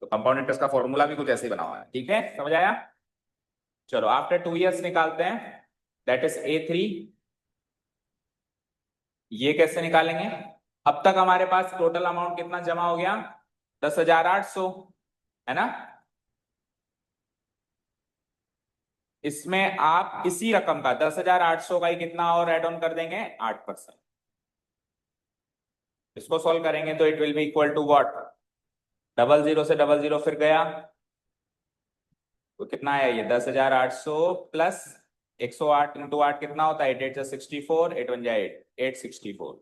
तो कंपाउंड इंटरेस्ट का फॉर्मूला भी कुछ ऐसे ही बना हुआ है। ठीक है, समझ आया? चलो आफ्टर 2 years निकालते हैं, दैट इज A3। ये कैसे निकालेंगे? अब तक हमारे पास टोटल अमाउंट कितना जमा हो गया? 10,800, है ना? इसमें आप इसी रकम का 10,800 का ही कितना और ऐड ऑन कर देंगे? 8%। इसको सॉल्व करेंगे तो it will be equal to what? 00 से 00 फिर गया, तो कितना आया ये? 10,800 प्लस 108 इंटू 8 कितना होता है? 8 8 64, 8 1 8, 864।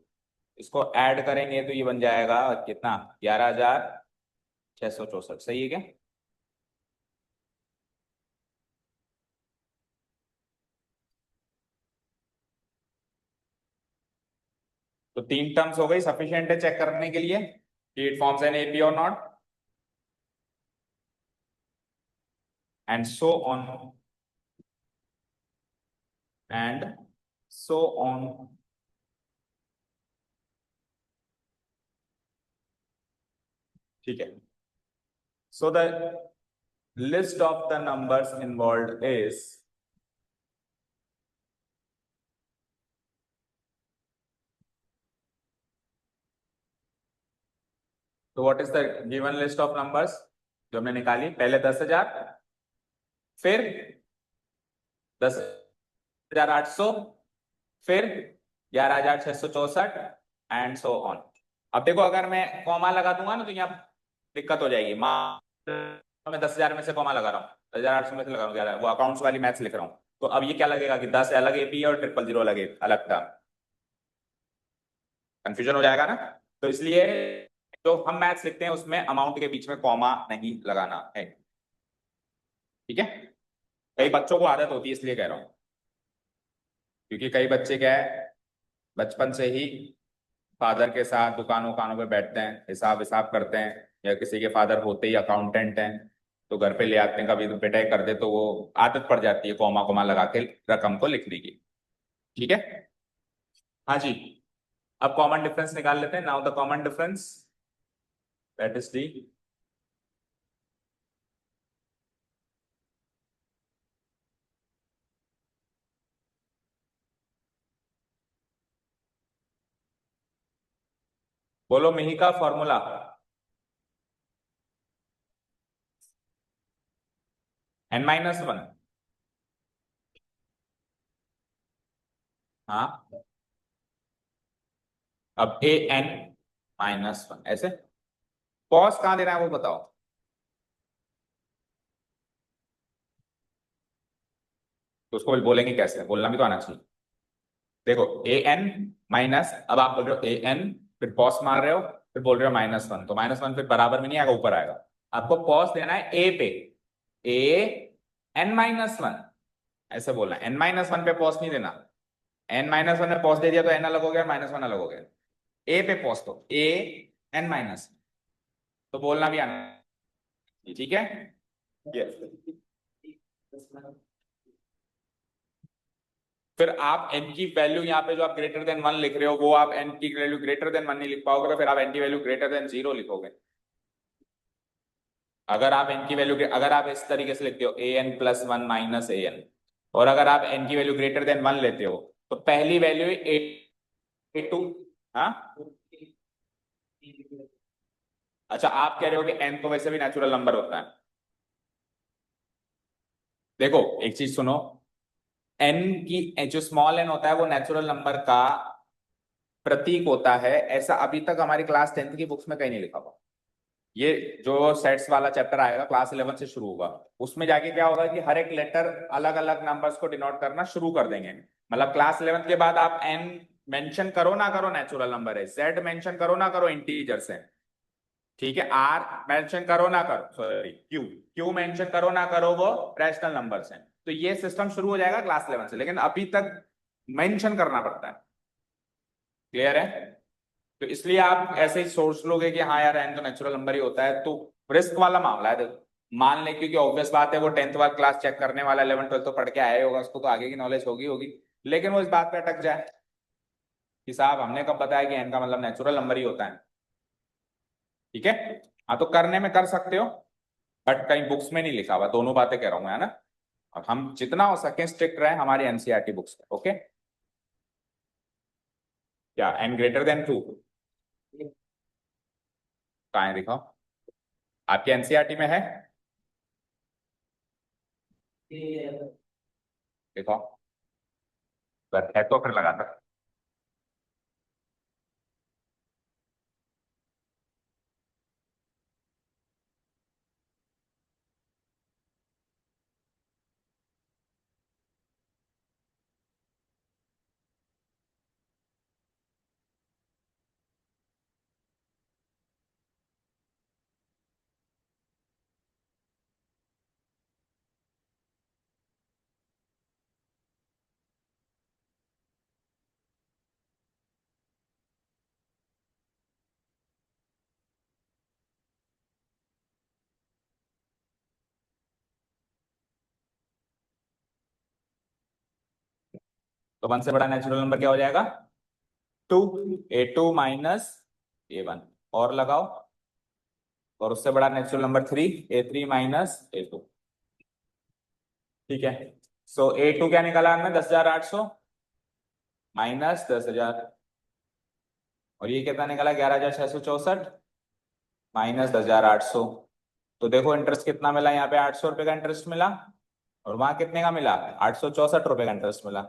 इसको ऐड करेंगे तो ये बन जाएगा कितना? 11,664। सही है क्या? तो 3 टर्म्स हो गई, सफिशिएंट है चेक करने के लिए कि इट फॉर्म्स एन एपी और not, and so on and so on. ठीक है, so the list of the numbers involve is, तो what is the given list of numbers जो हमने निकाली? पहले 10,000, फिर 10,800, फिर 11,664, एंड सो ऑन। अब देखो, अगर मैं कॉमा लगा दूंगा ना तो यहाँ दिक्कत हो जाएगी। मैं 10,000 में से कॉमा लगा रहा हूँ, 10,800 में से लगा रहा हूँ 11, वो अकाउंट्स वाली मैथ्स लिख रहा हूँ, तो अब ये क्या लगेगा कि 10 अलग एपी है और 000 अलग अलग था, कंफ्यूजन हो जाएगा ना। तो इसलिए जो हम मैथ्स लिखते हैं उसमें अमाउंट के बीच में कॉमा नहीं लगाना है। ठीक है, कई बच्चों को आदत होती है इसलिए कह रहा हूँ, क्योंकि कई बच्चे क्या है, बचपन से ही फादर के साथ दुकानों पे बैठते हैं, हिसाब हिसाब करते हैं, या किसी के फादर होते ही अकाउंटेंट हैं तो घर पे ले आते हैं, कभी तो पिटाई कर दे, तो वो आदत पड़ जाती है कॉमा कॉमा लगा के रकम को लिखने की। ठीक है, हाँ जी। अब कॉमन डिफरेंस निकाल लेते हैं। Now the common difference, that is D. बोलो मिही का फॉर्मूला। n-1। हाँ, अब an-1 ऐसे। पॉज कहां देना है वो बताओ। तो उसको बोलेंगे कैसे, बोलना भी तो आना चाहिए। देखो an-, अब आप बोल रहे हो an, फिर पॉज मार रहे हो, फिर बोल रहे हो -1, तो -1 फिर बराबर में नहीं आएगा, ऊपर आएगा। आपको पॉज देना है ए पे। an-1 ऐसे बोलना है, n-1 पे पॉज नहीं देना। n-1 में पॉज दे दिया तो n अलग हो गया, -1 अलग हो गया। ए पे पॉज दो, an-, तो बोलना भी आना, ठीक है। Yes. फिर आप n की वैल्यू यहाँ पे जो आप ग्रेटर देन 1 लिख रहे हो, वो आप n की वैल्यू ग्रेटर देन 1 नहीं लिख पाओगे, तो फिर आप n की वैल्यू ग्रेटर देन 0 लिखोगे। अगर आप n की वैल्यू, अगर आप इस तरीके से लिखते हो an+1 -an, और अगर आप n की वैल्यू ग्रेटर देन 1 लेते हो, तो पहली वैल्यू a2। हाँ, अच्छा आप कह रहे हो कि n तो वैसे भी नेचुरल नंबर होता है। देखो एक चीज सुनो, n की जो स्मॉल n होता है वो नेचुरल नंबर का प्रतीक होता है, ऐसा अभी तक हमारी क्लास 10th की बुक्स में कहीं नहीं लिखा हुआ। ये जो सेट्स वाला चैप्टर आएगा क्लास 11 से शुरू होगा, उसमें जाके क्या होगा कि हर एक लेटर अलग अलग नंबर्स को डिनोट करना शुरू कर देंगे। मतलब क्लास 11 के बाद आप n मेंशन करो ना करो नेचुरल नंबर है, z मेंशन करो ना करो इंटीजर्स है, ठीक है, आर मेंशन करो ना करो, सॉरी क्यू मेंशन करो ना करो, वो रैशनल नंबर्स हैं। तो ये सिस्टम शुरू हो जाएगा क्लास 11 से, लेकिन अभी तक मेंशन करना पड़ता है। क्लियर है? तो इसलिए आप ऐसे ही सोच लोगे कि हाँ यार एन तो नेचुरल नंबर ही होता है, तो रिस्क वाला मामला है। देखो मान ले, क्योंकि ऑब्वियस बात है वो 10th वाला क्लास चेक करने वाला 11th 12th तो पढ़ के आया ही होगा, उसको तो आगे की नॉलेज होगी होगी, लेकिन वो इस बात पे अटक जाए कि साहब हमने कब बताया कि एन का मतलब नेचुरल नंबर ही होता है। ठीक है, हाँ तो करने में कर सकते हो, बट कहीं बुक्स में नहीं लिखा हुआ, दोनों बातें कह रहा हूँ मैं, है ना। और हम जितना हो सके स्ट्रिक्ट रहे हमारी एनसीईआरटी बुक्स में, ओके। क्या n greater than 2 कहाँ है दिखाओ, आपके एनसीईआरटी में है? दिखाओ, अगर है तो फिर लगा दो। तो 1 से बड़ा नेचुरल नंबर क्या हो जाएगा? 2। a2 -a1, और लगाओ। और उससे बड़ा नेचुरल नंबर 3, a3 -a2। ठीक है, सो a2 क्या निकाला हमने, 10,800 -10,000, और ये कितना निकाला, 11,664 -10,800। तो देखो इंटरेस्ट कितना मिला, यहाँ पे 800 रुपये का इंटरेस्ट मिला, और वहां कितने का मिला, 864 रुपये का इंटरेस्ट मिला।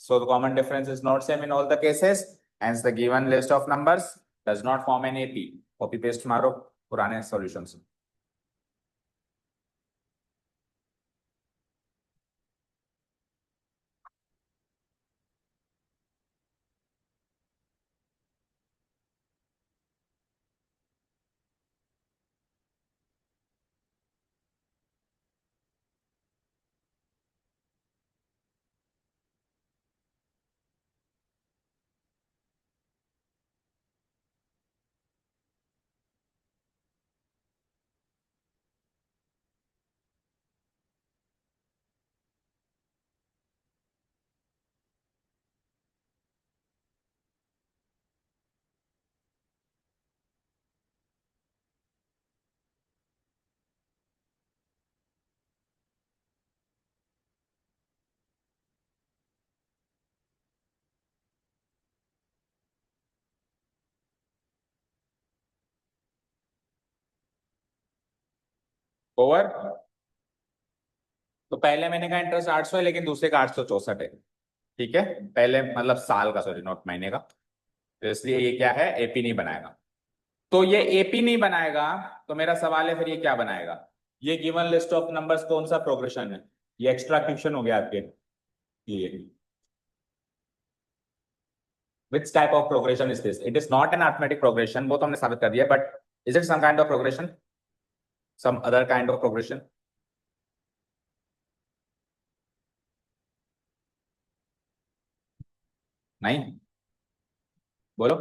So the common difference is not same in all the cases, hence the given list of numbers does not form an AP. Copy paste मारो पुराने सॉल्यूशन से। ओवर, तो पहले महीने का इंटरेस्ट 800 है लेकिन दूसरे का 864 है। ठीक है, पहले मतलब साल का, सॉरी नॉट महीने का, तो इसलिए ये क्या है, एपी नहीं बनाएगा। तो ये एपी नहीं बनाएगा, तो मेरा सवाल है फिर ये क्या बनाएगा? ये गिवन लिस्ट ऑफ नंबर्स कौन सा प्रोग्रेशन है? ये एक्स्ट्रा क्वेश्चन हो गया आपके। ये which type of progression is this? It is not an arithmetic progression, वो तो हमने साबित कर दिया, but is it some kind of progression, some other kind of progression? नहीं, बोलो,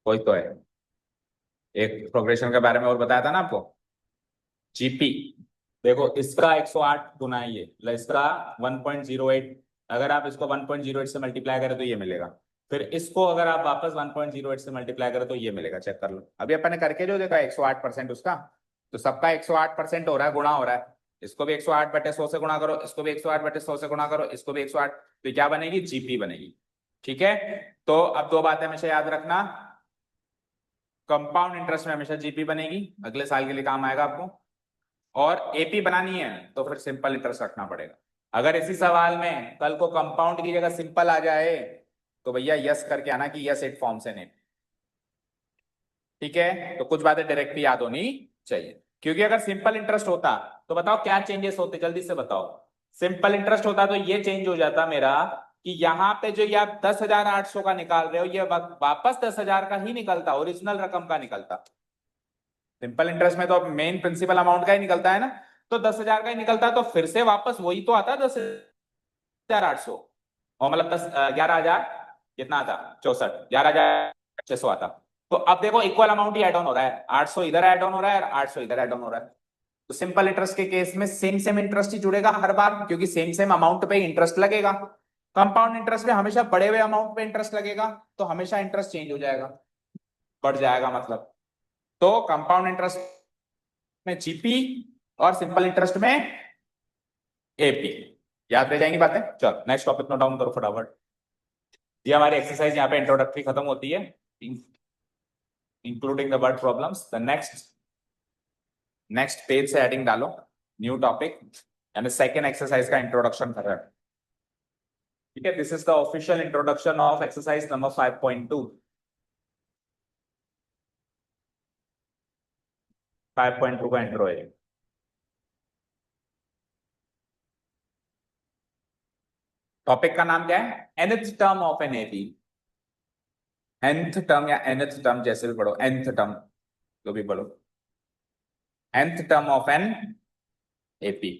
कोई तो है। एक प्रोग्रेशन के बारे में और बताया था ना आपको, जीपी। देखो इसका 108 गुना है ये, मतलब इसका 1.08, अगर आप इसको 1.08 से मल्टीप्लाई करें तो ये मिलेगा। फिर इसको अगर आप वापस 1.08 से मल्टीप्लाई करें तो ये मिलेगा, चेक कर लो। अभी अपन ने करके जो देखा 108% उसका, तो सबका 108% हो रहा है, गुणा हो रहा है। इसको भी 108/100 से गुणा करो, इसको भी 108/100 से गुणा करो, इसको भी 108, तो क्या बनेगी? जीपी बनेगी। ठीक है, तो अब दो बातें हमेशा याद रखना, कंपाउंड इंटरेस्ट में हमेशा जीपी बनेगी, अगले साल के लिए काम आएगा आपको। और एपी बनानी है तो फिर सिंपल इंटरेस्ट रखना पड़ेगा। अगर इसी सवाल में कल को कंपाउंड की जगह सिंपल आ जाए तो भैया यस करके आना कि yes it forms an AP. ठीक है, तो कुछ बातें डायरेक्टली याद होनी चाहिए, क्योंकि अगर सिंपल इंटरेस्ट होता तो बताओ क्या चेंजेस होते, जल्दी से बताओ। सिंपल इंटरेस्ट होता तो ये चेंज हो जाता मेरा कि यहाँ पे जो ये आप 10,800 का निकाल रहे हो, ये वापस 10,000 का ही निकलता, ओरिजिनल रकम का निकलता। सिंपल इंटरेस्ट में तो मेन प्रिंसिपल अमाउंट का ही निकलता है ना, तो 10,000 का ही निकलता, तो फिर से वापस वही तो आता 10,800, और मतलब 11,000, कितना आता? 64, 11,600 आता। तो अब देखो इक्वल अमाउंट ही एड ऑन हो रहा है, 800 इधर एड ऑन हो रहा है और 800 इधर एड ऑन हो रहा है। तो सिंपल इंटरेस्ट के केस में सेम सेम इंटरेस्ट ही जुड़ेगा हर बार, क्योंकि सेम सेम अमाउंट पे इंटरेस्ट लगेगा। कंपाउंड इंटरेस्ट में हमेशा बड़े हुए अमाउंट पे इंटरेस्ट लगेगा, तो हमेशा इंटरेस्ट चेंज हो जाएगा, बढ़ जाएगा मतलब। तो कंपाउंड इंटरेस्ट में जीपी और सिंपल इंटरेस्ट में एपी। याद रह जाएंगी बातें। चलो नेक्स्ट टॉपिक नोट डाउन करो फटाफट। ये हमारी एक्सरसाइज यहाँ पे इंट्रोडक्टरी खत्म होती है, including the word problems. The next next page से हेडिंग डालो, न्यू टॉपिक, यानी सेकेंड एक्सरसाइज का इंट्रोडक्शन कर रहे हैं। ठीक है, this is the official introduction of exercise number 5.2। 5.2 का इंट्रो है। टॉपिक का नाम क्या है? nth term of an AP. nth term या nth टर्म जैसे भी पढ़ो, nth टर्म जो भी पढ़ो, nth term of an AP.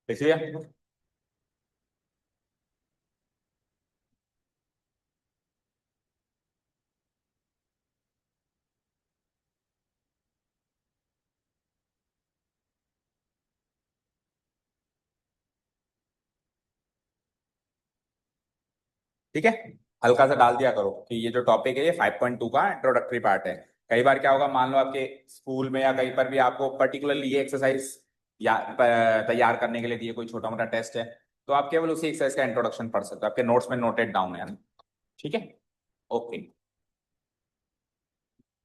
देखिए, ठीक है, हल्का सा डाल दिया करो कि ये जो टॉपिक है ये 5.2 का इंट्रोडक्टरी पार्ट है। कई बार क्या होगा, मान लो आपके स्कूल में या कहीं पर भी आपको पर्टिकुलरली ये एक्सरसाइज या तैयार करने के लिए दिए, कोई छोटा मोटा टेस्ट है, तो आप केवल उसी एक्सरसाइज का इंट्रोडक्शन पढ़ सकते हो, आपके नोट्स में नोटेड डाउन है। ठीक है, ओके।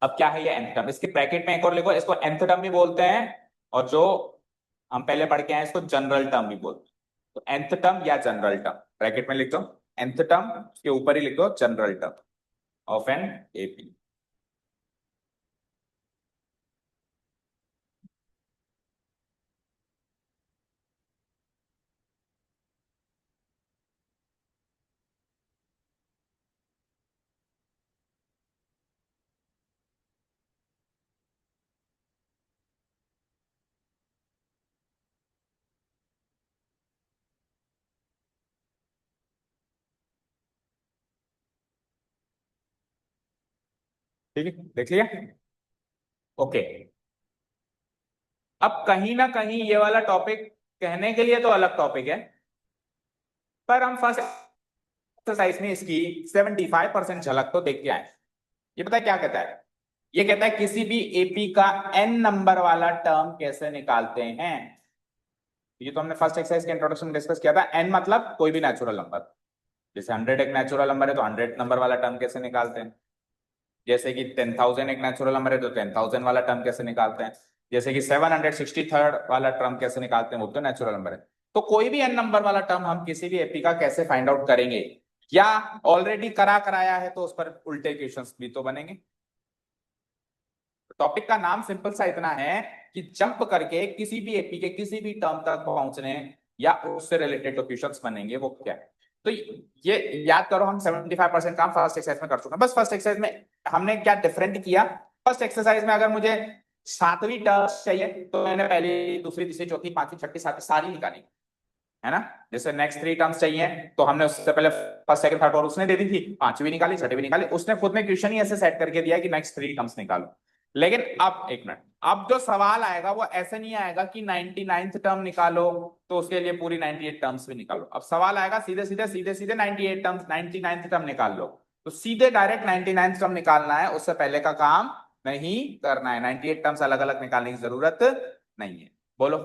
अब क्या है ये nth टर्म, इसके ब्रैकेट में एक और लिखो, इसको nth टर्म भी बोलते हैं, और जो हम पहले पढ़ के आए इसको जनरल टर्म भी बोलते हैं। तो nth टर्म या जनरल टर्म ब्रैकेट में लिख दो, nth टर्म के ऊपर ही लिख दो general term of an AP. ठीक है, देख लिया, ओके। अब कहीं ना कहीं ये वाला टॉपिक कहने के लिए तो अलग टॉपिक है, पर हम फर्स्ट एक्सरसाइज में इसकी 75% झलक तो देख के आए। ये पता है क्या कहता है? ये कहता है किसी भी एपी का एन नंबर वाला टर्म कैसे निकालते हैं। ये तो हमने फर्स्ट एक्सरसाइज के इंट्रोडक्शन में डिस्कस किया था। एन मतलब कोई भी नेचुरल नंबर, जैसे 100 एक नेचुरल नंबर है तो 100 नंबर वाला टर्म कैसे निकालते हैं। जैसे कि 10,000 एक नेचुरल नंबर है तो 10,000 वाला टर्म कैसे निकालते हैं, जैसे कि 763 वाला टर्म कैसे निकालते हैं, वो तो नेचुरल नंबर है। तो कोई भी एन नंबर वाला टर्म हम किसी भी एपी का कैसे फाइंड आउट करेंगे, या ऑलरेडी कराया है तो उस पर उल्टे क्वेश्चंस भी तो बनेंगे। टॉपिक का नाम सिंपल सा इतना है कि जंप करके किसी भी एपी के किसी भी टर्म तक पहुंचने या उससे रिलेटेड क्वेश्चंस बनेंगे, वो क्या है। तो ये याद करो, हम 75% काम फर्स्ट एक्सरसाइज में कर चुके हैं। बस फर्स्ट एक्सरसाइज में हमने क्या डिफरेंट किया, फर्स्ट एक्सरसाइज में अगर मुझे 7वीं टर्म चाहिए तो मैंने पहली दूसरी तीसरी चौथी पांचवी छठी सातवीं सारी निकाली, है ना। जैसे नेक्स्ट 3 टर्म्स चाहिए तो हमने उससे पहले फर्स्ट सेकंड थर्ड और उसने दे दी थी, पांचवी निकाली छठी भी निकाली, उसने खुद में क्वेश्चन ही ऐसे सेट करके दिया कि नेक्स्ट 3 टर्म्स निकालो। लेकिन अब एक मिनट, अब जो सवाल आएगा वो ऐसे नहीं आएगा कि 99th टर्म निकालो तो उसके लिए पूरी 98 टर्म्स भी निकालो। अब सवाल आएगा सीधे सीधे सीधे सीधे 98 टर्म्स 99th टर्म निकाल लो, तो सीधे डायरेक्ट 99th टर्म निकालना है, उससे पहले का काम नहीं करना है। 98 टर्म्स अलग अलग निकालने की जरूरत नहीं है। बोलो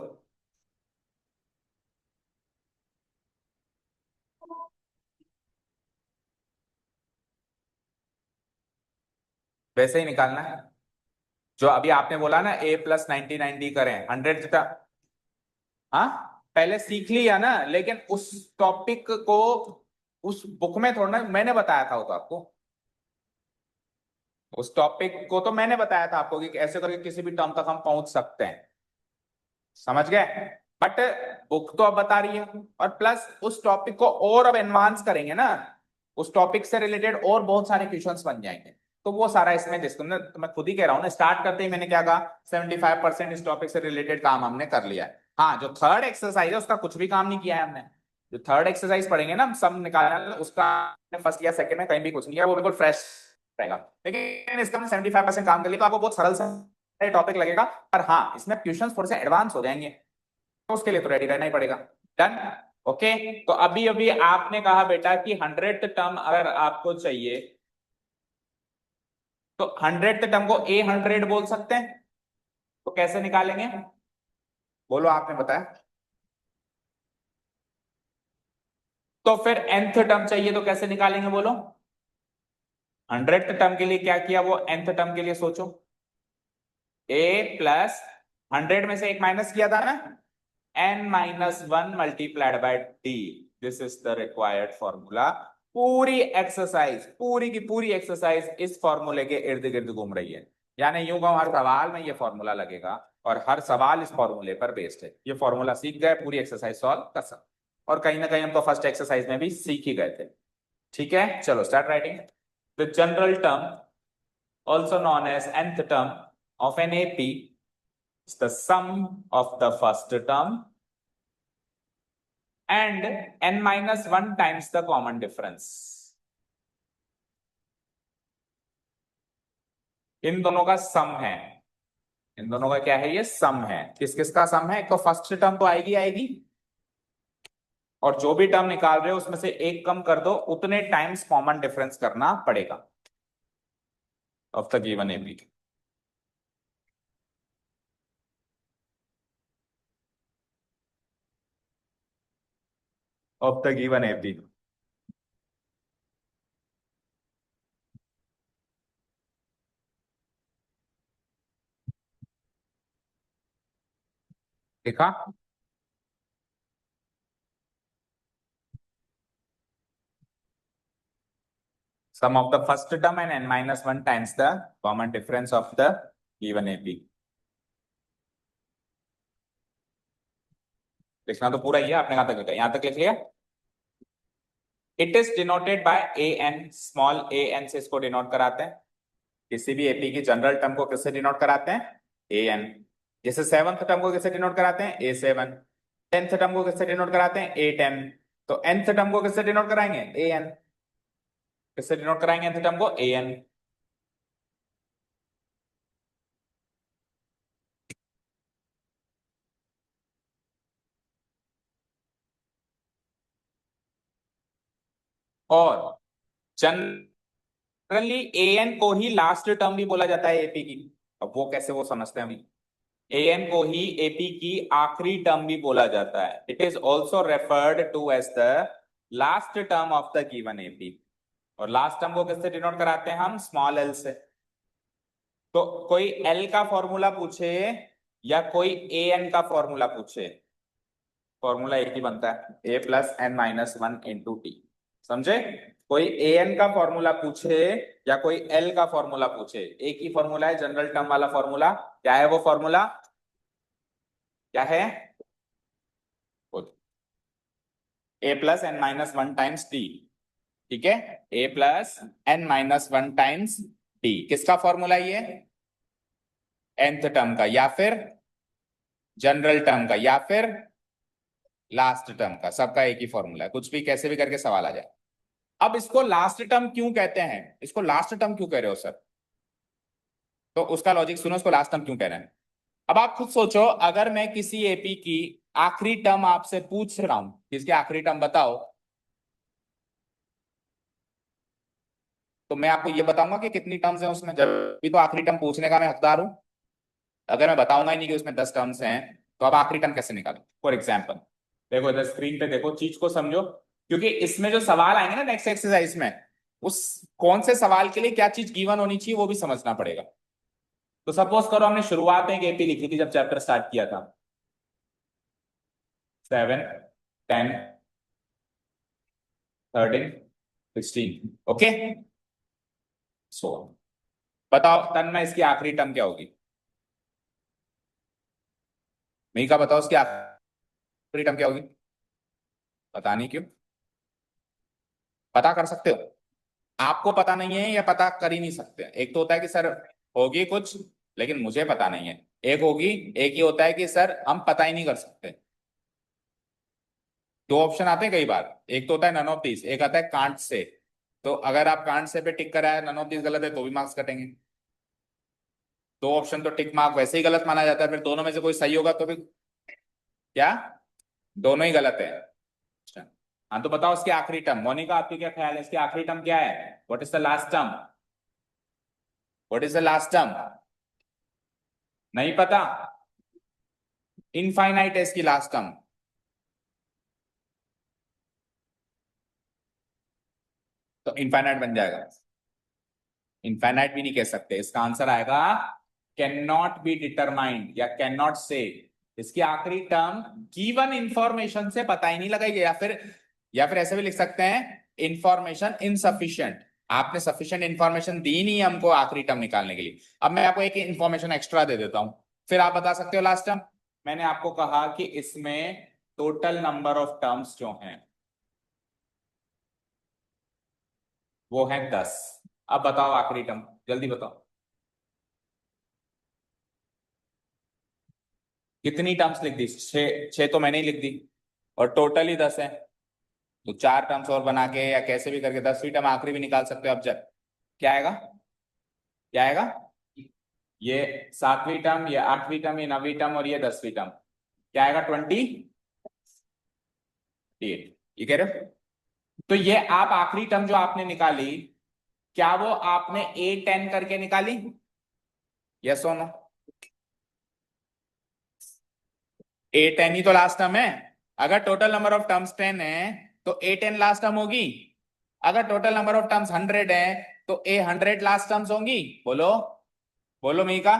वैसे ही निकालना है जो अभी आपने बोला ना, A+99D करें 100। हाँ, पहले सीख लिया ना, लेकिन उस टॉपिक को उस बुक में थोड़ा ना मैंने बताया था, वो तो आपको उस टॉपिक को तो मैंने बताया था आपको कि ऐसे करके किसी भी टर्म तक हम पहुंच सकते हैं, समझ गए। बट बुक तो अब बता रही है, और प्लस उस टॉपिक को और अब एडवांस करेंगे ना, उस टॉपिक से रिलेटेड और बहुत सारे क्वेश्चंस बन जाएंगे। तो वो सारा इसमें डिस्कस, तो मैं खुद ही कह रहा हूँ ना, स्टार्ट करते ही मैंने क्या कहा, 75% इस टॉपिक से रिलेटेड काम हमने कर लिया है। हाँ, जो थर्ड एक्सरसाइज है उसका कुछ भी काम नहीं किया है हमने। जो थर्ड एक्सरसाइज पढ़ेंगे ना हम सब निकालना, उसका फर्स्ट या सेकंड में कहीं भी कुछ नहीं है, वो बिल्कुल फ्रेश रहेगा। लेकिन इसका हमने 75% काम कर लिया, तो आपको बहुत सरल सा टॉपिक लगेगा, पर हाँ इसमें क्वेश्चन थोड़े से एडवांस हो जाएंगे, तो उसके लिए तो रेडी रहना ही पड़ेगा। डन। ओके। तो अभी अभी आपने कहा बेटा कि 100th टर्म अगर आपको चाहिए तो 100th टर्म को A100 बोल सकते हैं, तो कैसे निकालेंगे, बोलो आपने बताया। तो फिर nth टर्म चाहिए तो कैसे निकालेंगे बोलो। 100th टर्म के लिए क्या किया, वो nth टर्म के लिए सोचो। A+100 में से एक माइनस किया था ना, n-1 multiplied by d, this is the required formula. पूरी एक्सरसाइज, पूरी की पूरी एक्सरसाइज इस फॉर्मूले के इर्द गिर्द घूम रही है। यानी यूं कहूं, हर सवाल में ये फॉर्मूला लगेगा और हर सवाल इस फॉर्मूले पर बेस्ड है। ये फॉर्मूला सीख गए, पूरी एक्सरसाइज सॉल्व कर सकते, और कहीं ना कहीं हम तो फर्स्ट एक्सरसाइज में भी सीख ही गए थे। ठीक है, चलो start writing. The general term also known as nth term of an AP is the sum of the first term and n-1 times the common difference। इन दोनों का सम है, इन दोनों का क्या है, ये सम है। किस किस का सम है, एक तो फर्स्ट टर्म तो आएगी आएगी, और जो भी टर्म निकाल रहे हो उसमें से एक कम कर दो, उतने टाइम्स कॉमन डिफरेंस करना पड़ेगा of the given AP. Of the given AP, देखा। Sum of the first term and n-1 times the common difference of the given AP। लिखना तो पूरा ही है, आपने कहां तक लिखा, यहां तक लिख लिया। It is denoted by a n, small a n से इसको डिनोट कराते हैं। किसी भी एपी की जनरल टर्म को किससे डिनोट कराते हैं, ए एन। जैसे 7th टर्म को किससे डिनोट कराते हैं, A7। 10th टर्म को किससे डिनोट कराते हैं, A10। तो nth टर्म को किससे डिनोट कराएंगे, ए एन। किससे डिनोट कराएंगे nth टर्म को, ए एन। और जनरली ए एन को ही लास्ट टर्म भी बोला जाता है एपी की। अब वो कैसे, वो समझते हैं अभी। एएन को ही एपी की आखिरी टर्म भी बोला जाता है। It is also referred to as the last term of the given AP. और लास्ट टर्म को किससे डिनोट कराते हैं हम, स्मॉल एल से। तो कोई एल का फॉर्मूला पूछे या कोई ए एन का फॉर्मूला पूछे, फॉर्मूला एक ही बनता है, a plus n minus one into t. समझे? कोई ए एन का फॉर्मूला पूछे या कोई एल का फॉर्मूला पूछे, एक ही फॉर्मूला है, जनरल टर्म वाला फॉर्मूला। क्या है वो फॉर्मूला? क्या है? A plus n minus one times t. ठीक है, a plus n minus one times t किसका फॉर्मूला ये? nth टर्म का, या फिर जनरल टर्म का, या फिर लास्ट टर्म का। सबका एक ही फॉर्मूला है, कुछ भी कैसे भी करके सवाल आ जाए। अब इसको लास्ट टर्म क्यों कहते हैं? इसको लास्ट टर्म क्यों कह रहे हो सर? तो उसका लॉजिक सुनो, इसको लास्ट टर्म क्यों कह रहे हैं। अब आप खुद सोचो, अगर मैं किसी एपी की आखिरी टर्म आपसे पूछ रहा हूं, किसकी आखिरी टर्म बताओ, तो मैं आपको ये बताऊंगा कि कितनी टर्म्स हैं उसमें, जब भी तो आखिरी टर्म पूछने का मैं हकदार हूं। अगर मैं बताऊंगा ही नहीं कि उसमें 10 टर्म्स हैं, तो आप आखिरी टर्म कैसे निकालो? फॉर एग्जाम्पल देखो इधर स्क्रीन पे, देखो चीज को समझो, क्योंकि इसमें जो सवाल आएंगे ना नेक्स्ट एक्सरसाइज में, उस कौन से सवाल के लिए क्या चीज गिवन होनी चाहिए वो भी समझना पड़ेगा। तो सपोज करो हमने शुरुआत में एक एपी लिखी थी जब चैप्टर स्टार्ट किया था, 7, 10, 13, 16। ओके, सो बताओ तन्मय इसकी आखिरी टर्म क्या होगी? मिका बताओ इसकी आखिरी टर्म क्या होगी? पता नहीं, क्यों? पता कर सकते हो? आपको पता नहीं है या पता कर ही नहीं सकते? एक तो होता है कि सर होगी कुछ लेकिन मुझे पता नहीं है, एक होगी, एक ही होता है कि सर हम पता ही नहीं कर सकते। दो ऑप्शन आते हैं कई बार, एक तो होता है नन ऑफ दिस, एक आता है कांट से। तो अगर आप कांट से पे टिक कराया, नन ऑफ दिस गलत है तो भी मार्क्स कटेंगे। दो ऑप्शन तो टिक मार्क वैसे ही गलत माना जाता है, फिर दोनों में से कोई सही होगा तो भी क्या, दोनों ही गलत है। अच्छा, हाँ तो बताओ इसकी आखिरी टर्म। मोनिका आपकी क्या ख्याल है, इसकी आखिरी टर्म क्या है? What is the last term? What is the last term? नहीं पता? इनफाइनाइट है इसकी लास्ट टर्म। तो इनफाइनाइट बन जाएगा? इनफाइनाइट भी नहीं कह सकते, इसका आंसर आएगा कैन नॉट बी डिटरमाइंड या कैन नॉट से। इसकी आखिरी टर्म गिवन इंफॉर्मेशन से पता ही नहीं लगाएगी, या फिर ऐसे भी लिख सकते हैं इंफॉर्मेशन इनसफिशिएंट। आपने सफिशिएंट इंफॉर्मेशन दी नहीं हमको आखिरी टर्म निकालने के लिए। अब मैं आपको एक इंफॉर्मेशन एक्स्ट्रा दे देता हूं, फिर आप बता सकते हो लास्ट टर्म। मैंने आपको कहा कि इसमें टोटल नंबर ऑफ टर्म्स जो हैं वो है 10। अब बताओ आखिरी टर्म, जल्दी बताओ कितनी टर्म्स लिख दी? छह, छह तो मैंने ही लिख दी, और टोटल ही 10 है। तो चार टर्म्स और बना के या कैसे भी करके 10वीं टर्म आखिरी भी निकाल सकते हो। अब जब क्या आएगा, क्या आएगा? ये 7वीं टर्म, ये 8वीं टर्म, ये 9वीं टर्म और ये 10वीं टर्म, क्या आएगा? 28। ये कह रहे हो? तो ये आप आखिरी टर्म जो आपने निकाली, क्या वो आपने A10 करके निकाली? यस और नो? A10 ही तो लास्ट टर्म है। अगर टोटल नंबर ऑफ टर्म्स 10 है तो A10 लास्ट टर्म होगी। अगर टोटल नंबर ऑफ टर्म्स 100 है तो A100 लास्ट टर्म्स होंगी। बोलो, बोलो मीका।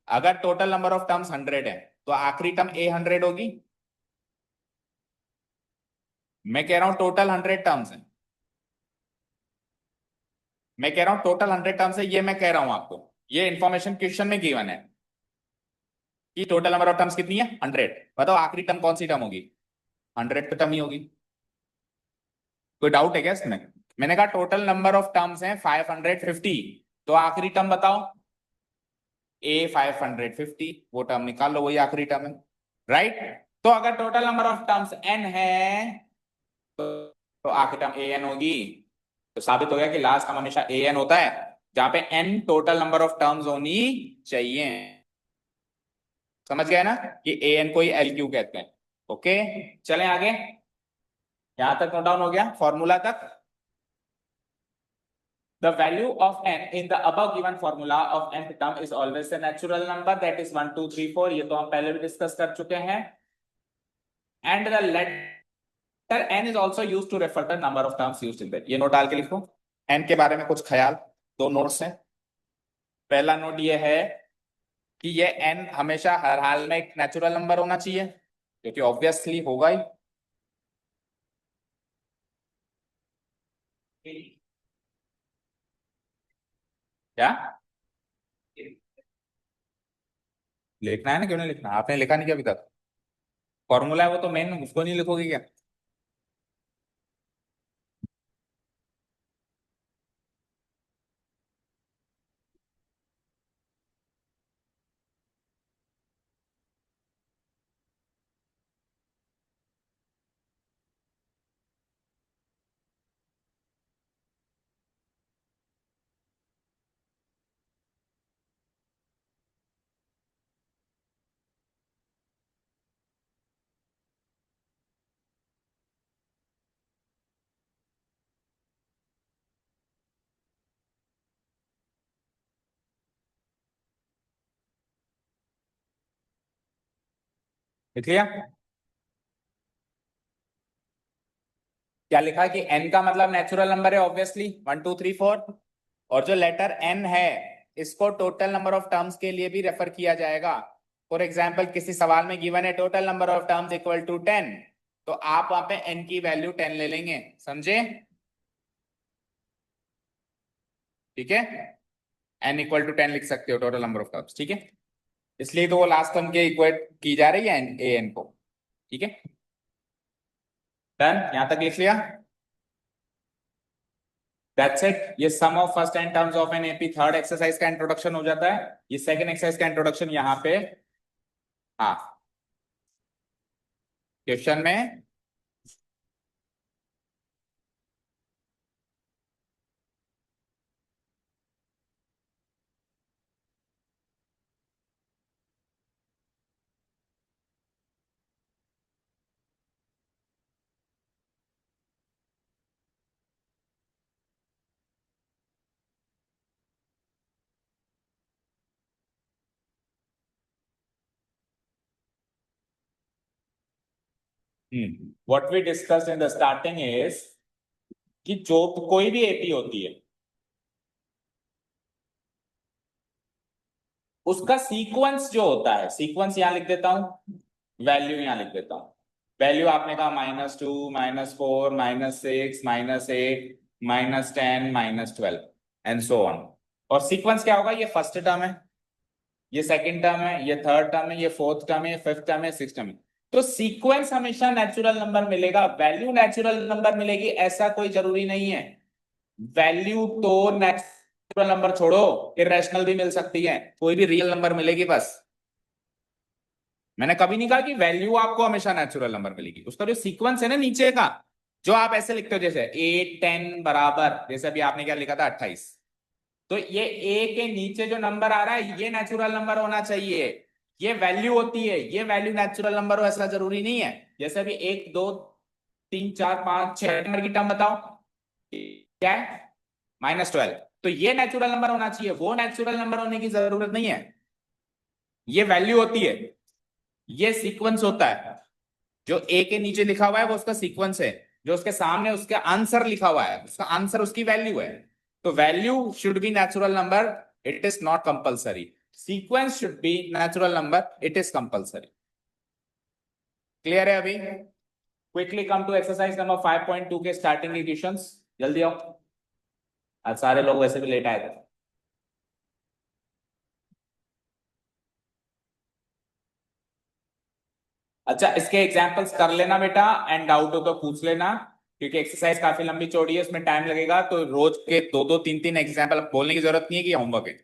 अगर टोटल नंबर ऑफ टर्म्स 100 है तो आखिरी टर्म A100 होगी। मैं कह रहा हूं टोटल 100 टर्म्स है, मैं कह रहा हूं टोटल 100 टर्म्स है, ये मैं कह रहा हूं आपको। ये इंफॉर्मेशन क्वेश्चन में गिवन है कि टोटल नंबर ऑफ टर्म्स कितनी है? 100। बताओ आखिरी टर्म कौन सी टर्म होगी? 100 टर्म ही होगी। कोई डाउट है क्या इसमें? मैंने कहा टोटल नंबर ऑफ टर्म्स हैं 550, तो आखिरी टर्म बताओ। A550, वो टर्म निकाल लो, वही आखिरी टर्म है। राइट? तो अगर total number of terms n है तो आखिरी टर्म an होगी। तो साबित हो गया कि लास्ट टर्म हमेशा an होता है, जहां पे n total number of terms होनी चाहिए। समझ गए ना कि an को ही LQ कहते हैं। ओके, चलें आगे। यहां तक नोट डाउन हो गया फॉर्मूला तक? The value of n in the above given formula of nth term is always a natural number, that is 1 2 3 4। ये तो हम पहले भी डिस्कस कर चुके हैं। And the letter n is also used to refer the number of terms used in that। ये note डाल के लिखो। n के बारे में कुछ ख्याल, दो नोट्स हैं। पहला नोट ये है कि ये n हमेशा हर हाल में एक नेचुरल नंबर होना चाहिए, जो कि ऑब्वियसली होगा ही। क्या लिखना है ना, क्यों नहीं लिखना? आपने लिखा नहीं क्या अभी तक? फॉर्मूला है वो तो मेन, उसको नहीं लिखोगे क्या? लिख लिया? क्या लिखा कि n का मतलब नेचुरल नंबर है, ऑब्वियसली 1 2 3 4। और जो लेटर n है, इसको टोटल नंबर ऑफ टर्म्स के लिए भी रेफर किया जाएगा। फॉर एग्जाम्पल, किसी सवाल में गिवन है total number of terms equal to 10, तो आप वहां पे n की वैल्यू 10 ले लेंगे, समझे? ठीक है, n इक्वल टू 10 लिख सकते हो टोटल नंबर ऑफ टर्म्स, ठीक है? इसलिए तो वो लास्ट टर्म के इक्वेट की जा रही है ए एन को, ठीक है? डन, यहां तक लिख लिया? That's it. ये sum of first n terms of an AP third exercise का इंट्रोडक्शन हो जाता है। ये सेकंड एक्सरसाइज का इंट्रोडक्शन यहाँ पे। हाँ, क्वेश्चन में। What we discuss in the starting is कि जो कोई भी एपी होती है, उसका सीक्वेंस जो होता है, सीक्वेंस यहां लिख देता हूं, वैल्यू यहां लिख देता हूं। वैल्यू आपने कहा -2 -4 -6 -8 -10 -12 एंड सो ऑन। और सीक्वेंस क्या होगा? ये फर्स्ट टर्म है, ये सेकंड टर्म है, ये थर्ड टर्म है, ये फोर्थ टर्म है, ये फिफ्थ टर्म है, सिक्स टर्म है। तो सीक्वेंस हमेशा नेचुरल नंबर मिलेगा, वैल्यू नेचुरल नंबर मिलेगी ऐसा कोई जरूरी नहीं है। वैल्यू तो नेचुरल नंबर छोड़ो, इरेशनल भी मिल सकती है, कोई भी रियल नंबर मिलेगी बस। मैंने कभी नहीं कहा कि वैल्यू आपको हमेशा नेचुरल नंबर मिलेगी। उसका जो सीक्वेंस है ना नीचे का, जो आप ऐसे लिखते हो जैसे 8 10 बराबर, जैसे अभी आपने क्या लिखा था 28, तो ये ए के नीचे जो नंबर आ रहा है ये नेचुरल नंबर होना चाहिए। ये वैल्यू होती है, ये वैल्यू नेचुरल नंबर हो ऐसा जरूरी नहीं है। जैसे अभी 1 2 3 4 5 6 नंबर की टर्म बताओ, क्या है? -12। तो ये नेचुरल नंबर होना चाहिए, वो नेचुरल नंबर होने की जरूरत नहीं है। ये वैल्यू होती है, ये सीक्वेंस होता है। जो ए के नीचे लिखा हुआ है वो उसका सीक्वेंस है, जो उसके सामने उसका आंसर लिखा हुआ है, उसका आंसर उसकी वैल्यू है। तो value should be natural number, it is not compulsory. Sequence should be natural number, it is compulsory. Clear है अभी? Quickly come to exercise number 5.2 के स्टार्टिंग के क्वेश्चंस। जल्दी आओ, आज सारे लोग वैसे भी लेट आए थे। अच्छा, इसके एग्जांपल्स कर लेना बेटा, एंड डाउट हो तो पूछ लेना, क्योंकि एक्सरसाइज काफी लंबी चौड़ी है, इसमें टाइम लगेगा। तो रोज के दो दो तीन तीन एग्जाम्पल बोलने की जरूरत नहीं है कि होमवर्क है।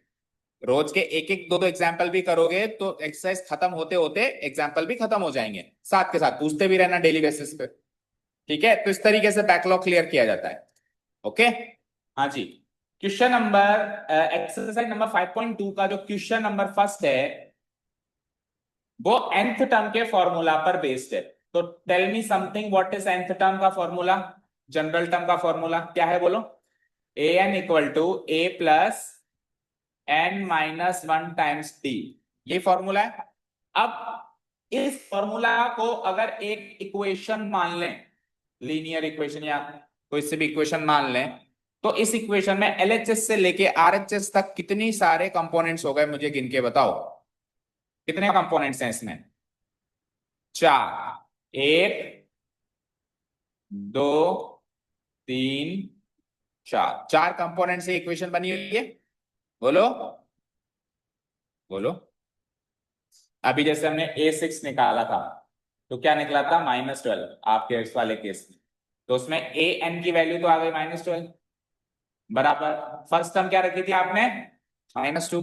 रोज के एक एक दो दो एग्जाम्पल भी करोगे तो एक्सरसाइज खत्म होते होते एग्जाम्पल भी खत्म हो जाएंगे, साथ के साथ पूछते भी रहना डेली बेसिस पे। ठीक है, तो इस तरीके से बैकलॉग क्लियर किया जाता है। ओके, हाँ जी। क्वेश्चन नंबर, एक्सरसाइज नंबर 5.2 का जो क्वेश्चन नंबर फर्स्ट है, वो nth टर्म के फॉर्मूला पर बेस्ड है। तो tell me something, what is nth term का फॉर्मूला? जनरल टर्म का फॉर्मूला क्या है बोलो? A n equal to a plus n-1 times d, ये फॉर्मूला है। अब इस फॉर्मूला को अगर एक इक्वेशन मान लें, लीनियर इक्वेशन या कोई से भी इक्वेशन मान लें, तो इस इक्वेशन में एलएचएस से लेके आरएचएस तक कितनी सारे कंपोनेंट्स हो गए, मुझे गिन के बताओ। कितने कंपोनेंट्स हैं इसमें? चार। एक, दो, तीन, चार। चार कंपोनेंट से इक्वेशन बनी हुई है। बोलो बोलो। अभी जैसे हमने A6 निकाला था, तो क्या निकला था? -12 आपके इस वाले केस में। तो उसमें an की वैल्यू तो आ गई -12 बराबर। फर्स्ट टर्म क्या रखी थी आपने? -2।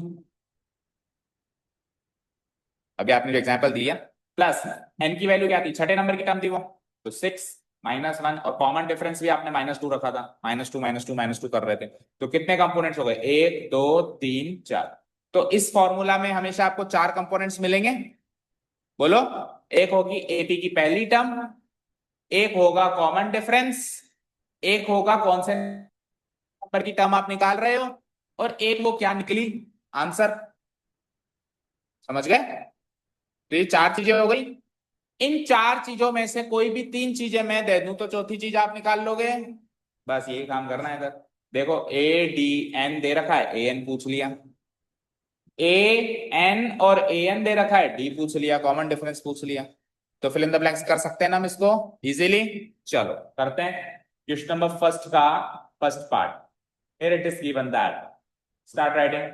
अभी आपने जो एग्जांपल दिया, प्लस n की वैल्यू क्या थी? छठे नंबर की टर्म थी वो, तो 6 -1, और कॉमन डिफरेंस भी आपने -2 रखा था। -2 -2 -2 कर रहे थे। तो कितने कंपोनेंट्स हो गए? 1 2 3 4। तो इस फॉर्मूला में हमेशा आपको चार कंपोनेंट्स मिलेंगे। बोलो। एक होगी एपी की पहली टर्म, एक होगा कॉमन डिफरेंस, एक होगा कौन से नंबर की टर्म आप निकाल रहे हो, और एक वो क्या निकली आंसर। समझ गए? तो ये चार चीजें हो गई। इन चार चीजों में से कोई भी तीन चीजें मैं दे दूं तो चौथी चीज आप निकाल लोगे। बस यही काम करना है इधर। देखो ए डी एन दे रखा है, ए एन पूछ लिया। ए एन और ए एन दे रखा है, डी पूछ लिया, कॉमन डिफरेंस पूछ लिया। तो फिल इन द ब्लैंक्स कर सकते हैं ना हम इसको इजीली। चलो करते हैं क्वेश्चन नंबर फर्स्ट का first part. Here it is given that, start writing.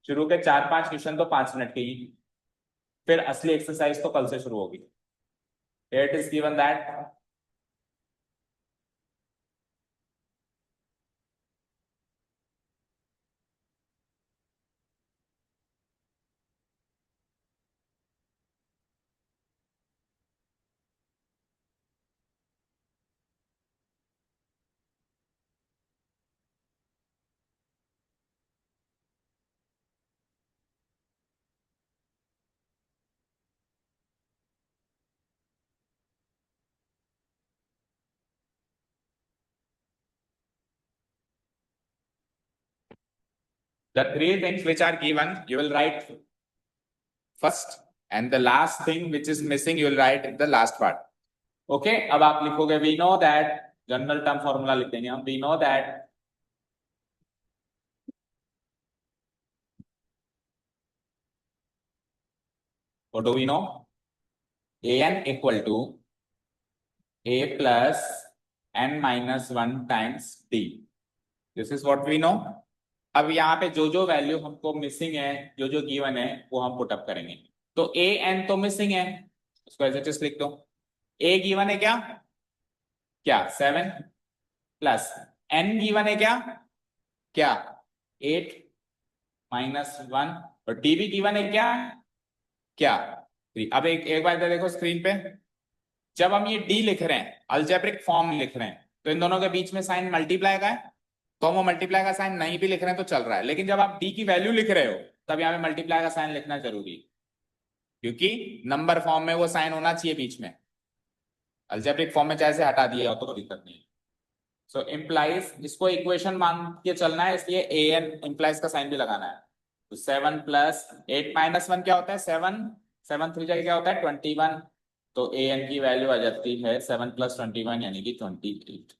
शुरू के 4-5 क्वेश्चन तो 5 मिनट के ही, फिर असली एक्सरसाइज तो कल से शुरू होगी। Here it is given that the three things which are given, you will write first, and the last thing which is missing, you will write in the last part. Okay, अब आप लिखोगे we know that, general term formula लिख देंगे हम, we know that what do we know? an equal to a plus n minus 1 times d. This is what we know. अब यहाँ पे जो जो वैल्यू हमको मिसिंग है, जो जो गिवन है, वो हम पुट अप करेंगे। तो ए एन तो मिसिंग है, उसको एज इट इज लिख दो। ए गिवन है क्या? क्या 7, प्लस एन गिवन है क्या? क्या 8 -1, और डी भी गिवन है क्या? क्या 3। अब एक एक बार इधर देखो स्क्रीन पे। जब हम ये डी लिख रहे हैं, अलजेब्रिक फॉर्म लिख रहे हैं, तो इन दोनों के बीच में साइन मल्टीप्लाई का है, तो हम वो मल्टीप्लाई का साइन नहीं भी लिख रहे हैं तो चल रहा है। लेकिन जब आप डी की वैल्यू लिख रहे हो, तब यहाँ पे मल्टीप्लाई का साइन लिखना जरूरी है, क्योंकि नंबर फॉर्म में वो साइन होना चाहिए बीच में। अलजेब्रिक फॉर्म में चाहे से हटा दिया हो तो कोई दिक्कत नहीं। सो इम्प्लाइज, इसको इक्वेशन मान के चलना है, इसलिए ए एन इम्प्लाइज का साइन भी लगाना है। तो 7 प्लस 8 -1 क्या होता है? 7। 7 3 जगह क्या होता है? 21। तो ए एन की वैल्यू आ जाती है 7 + 21 यानी कि 28।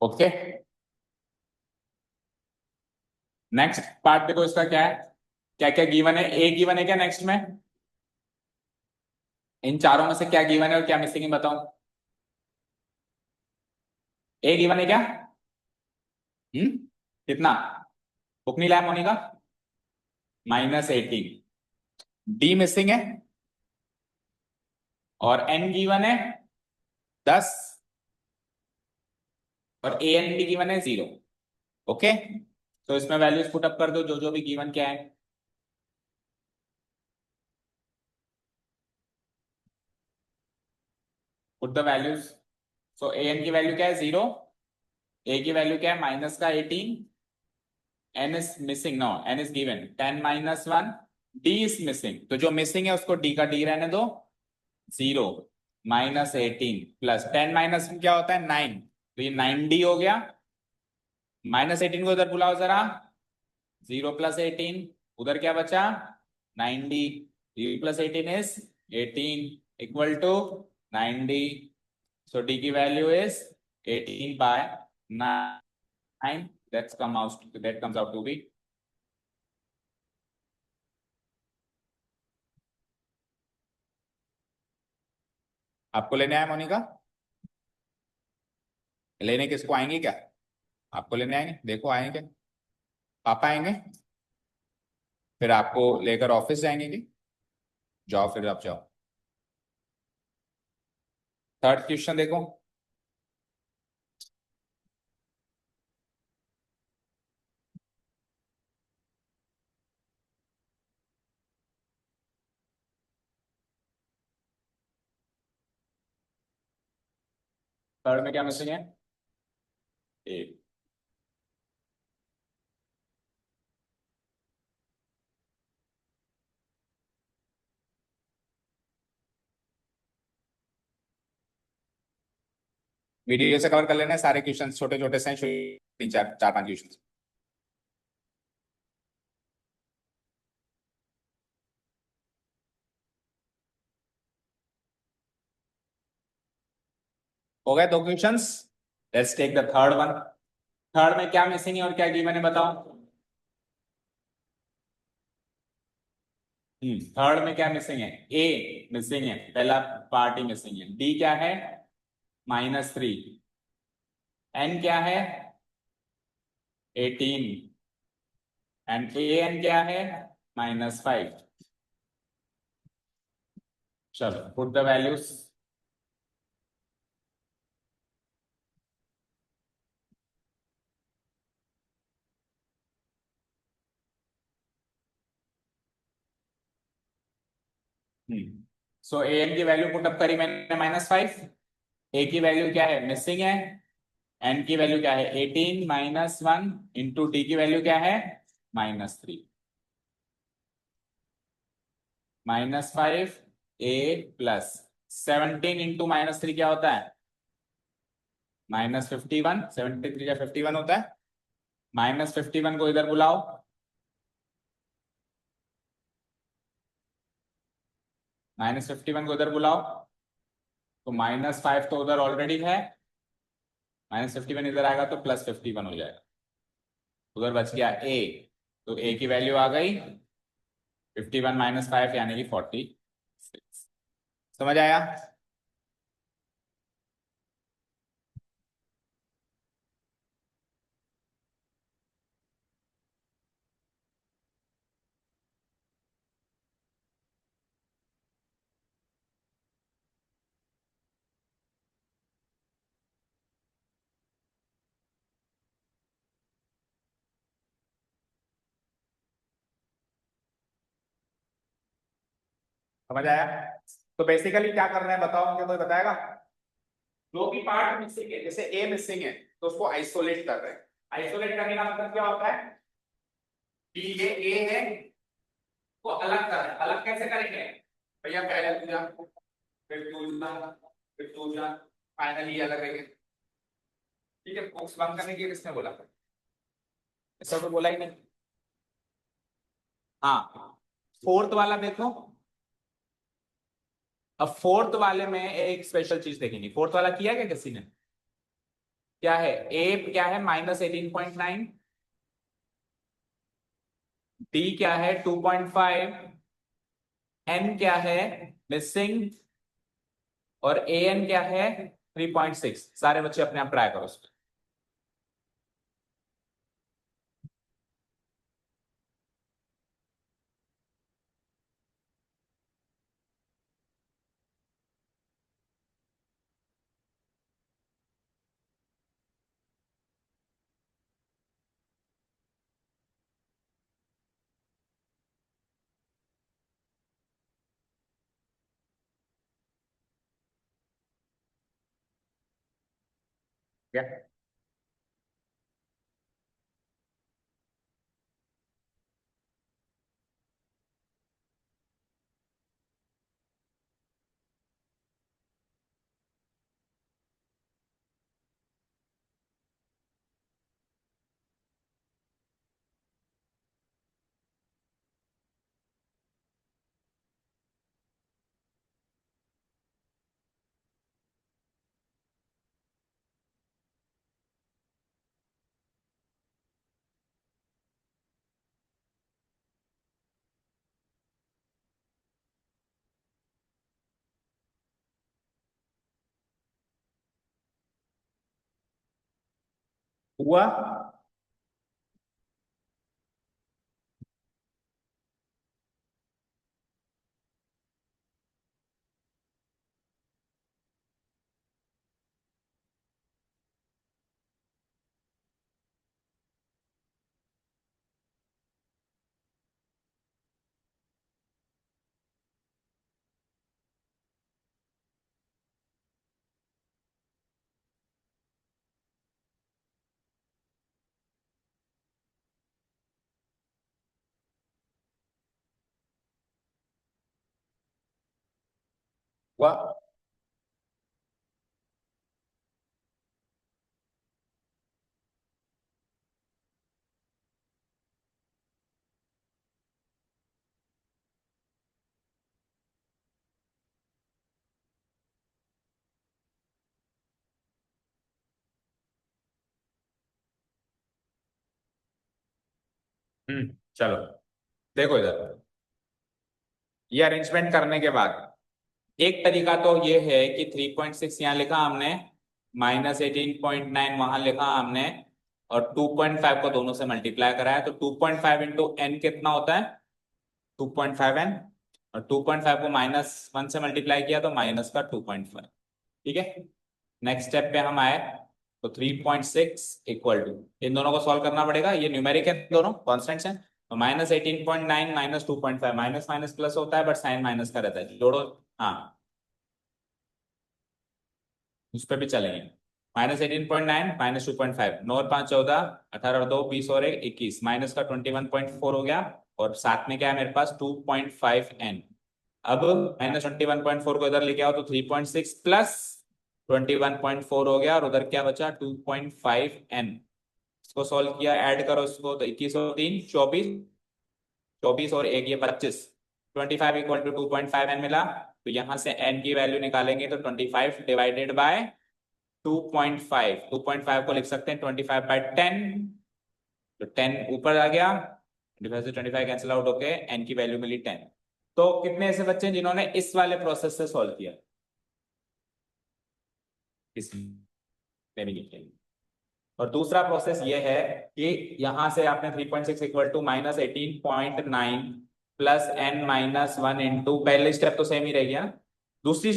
ओके, नेक्स्ट पार्ट देखो, इसका क्या है, क्या क्या गिवन है। ए गिवन है क्या नेक्स्ट में? इन चारों में से क्या गिवन है और क्या मिसिंग है बताओ। ए गिवन है क्या? कितना? बुक नहीं लाया मोनिका? -18। डी मिसिंग है, और एन गिवन है 10, और ए एन भी गिवन है 0। ओके, तो इसमें वैल्यूज पुट अप कर दो, जो जो भी गिवन क्या है। Put the values. So a n की वैल्यू क्या है? 0। ए की वैल्यू क्या है? माइनस का 18। N is missing, no n is given 10 -1। D is missing, तो जो मिसिंग है उसको डी का डी रहने दो। 0 -18 प्लस 10 -1 क्या होता है? 9। तो ये 9D हो गया। -18 को उधर बुलाओ जरा। 0 + 18, उधर क्या बचा? 90। 0 + 18 is 18 equal to 90। So d की value is 18/9। That comes out to be. आपको लेने आए मोनिका? लेने किसको आएंगे क्या? आपको लेने आएंगे, देखो आएंगे। पापा आएंगे, फिर आपको लेकर ऑफिस जाएंगे कि? जाओ फिर, आप जाओ। थर्ड क्वेश्चन देखो। थर्ड में क्या मिसिंग है? एक। वीडियो से कवर कर लेना है सारे क्वेश्चन, छोटे छोटे से हैं, तीन चार चार पांच क्वेश्चन। हो गए दो questions. Let's take the third one. Third में क्या मिसिंग है और क्या गिवन है बताओ। थर्ड में क्या मिसिंग है? ए मिसिंग है, पहला पार्ट ही मिसिंग है। डी क्या है? -3। एन क्या है? 18। एंड ए एन क्या है? -5। चलो put the values. So a n की वैल्यू पुटअप करी मैंने -5। ए की वैल्यू क्या है? मिसिंग है। एन की वैल्यू क्या है? 18 -1 इंटू डी की वैल्यू क्या है? -3। -5 ए प्लस 17 इंटू -3 क्या होता है? -51। 73 या 51 होता है। -51 को इधर बुलाओ। -51 को इधर बुलाओ। तो -5 तो उधर ऑलरेडी है। -51 इधर आएगा तो +51 हो जाएगा। उधर बच गया ए। तो ए की वैल्यू आ गई 51 -5 यानी कि 46। समझ आया? समझ आया? तो बेसिकली क्या कर रहे हैं बताओ, मुझे कोई बताएगा? जो भी पार्ट मिसिंग है, जैसे ए मिसिंग है तो उसको आइसोलेट कर रहे हैं। आइसोलेट करने का मतलब क्या होता है कि ये ए है, को अलग कर रहे हैं। अलग कैसे करेंगे भैया? पहले दूसरा, फिर दूसरा, फिर दूसरा, फाइनली अलग रहेंगे। ठीक है, बॉक्स बंद करने के लिए किसने बोला? ऐसा तो बोला ही नहीं। हाँ, फोर्थ वाला देखो। अब फोर्थ वाले में एक स्पेशल चीज देखेंगे। फोर्थ वाला किया क्या किसी ने? क्या है? ए क्या है? -18.9। डी क्या है? 2.5। एन क्या है? मिसिंग। और ए एन क्या है? 3.6। सारे बच्चे अपने आप ट्राई करो उसको। क्या? हुआ। हुआ। चलो देखो इधर, ये अरेंजमेंट करने के बाद एक तरीका तो ये है कि 3.6 यहाँ लिखा हमने, -18.9 वहां लिखा हमने, और 2.5 को दोनों से मल्टीप्लाई कराया, तो 2.5 इंटू एन कितना होता है, 2.5n, और 2.5 को -1 से मल्टीप्लाई किया तो माइनस का 2.5। ठीक है, नेक्स्ट स्टेप पे हम आए, तो 3.6 इक्वल टू, इन दोनों को सॉल्व करना पड़ेगा, ये न्यूमेरिक है, दोनों कॉन्स्टेंट्स हैं, तो -18.9 -2.5, माइनस माइनस प्लस होता है बट साइन माइनस का रहता है, जोड़ो। हाँ, उस पर भी चलेंगे। -18.9 -2.5, 9 और 5 14, 18 और 2 20 और 1 21, माइनस का 21.4 हो गया, और साथ में क्या है मेरे पास 2.5n। अब -21.4 को इधर लेके आओ तो 3.6 प्लस 21.4 हो गया, और उधर क्या बचा 2.5n। इसको सॉल्व किया, ऐड करो इसको, तो 21 और 3 24, 24 और 1 ये 25, 25 इक्वल टू 2.5n मिला। तो यहां से n की वैल्यू निकालेंगे तो 25 डिवाइडेड बाय 2.5, 2.5 को लिख सकते हैं 25/10, तो 10 ऊपर आ गया, 25 से 25 कैंसिल आउट होके n की वैल्यू मिली 10। तो कितने ऐसे बच्चे हैं जिन्होंने इस वाले प्रोसेस से सॉल्व किया, इसमें भी लिखेंगे। और दूसरा प्रोसेस ये है कि यहां से आपने 3.6 equal to -18.9 plus n -1 into, पहले स्टेप तो सेम ही रह गया, दूसरी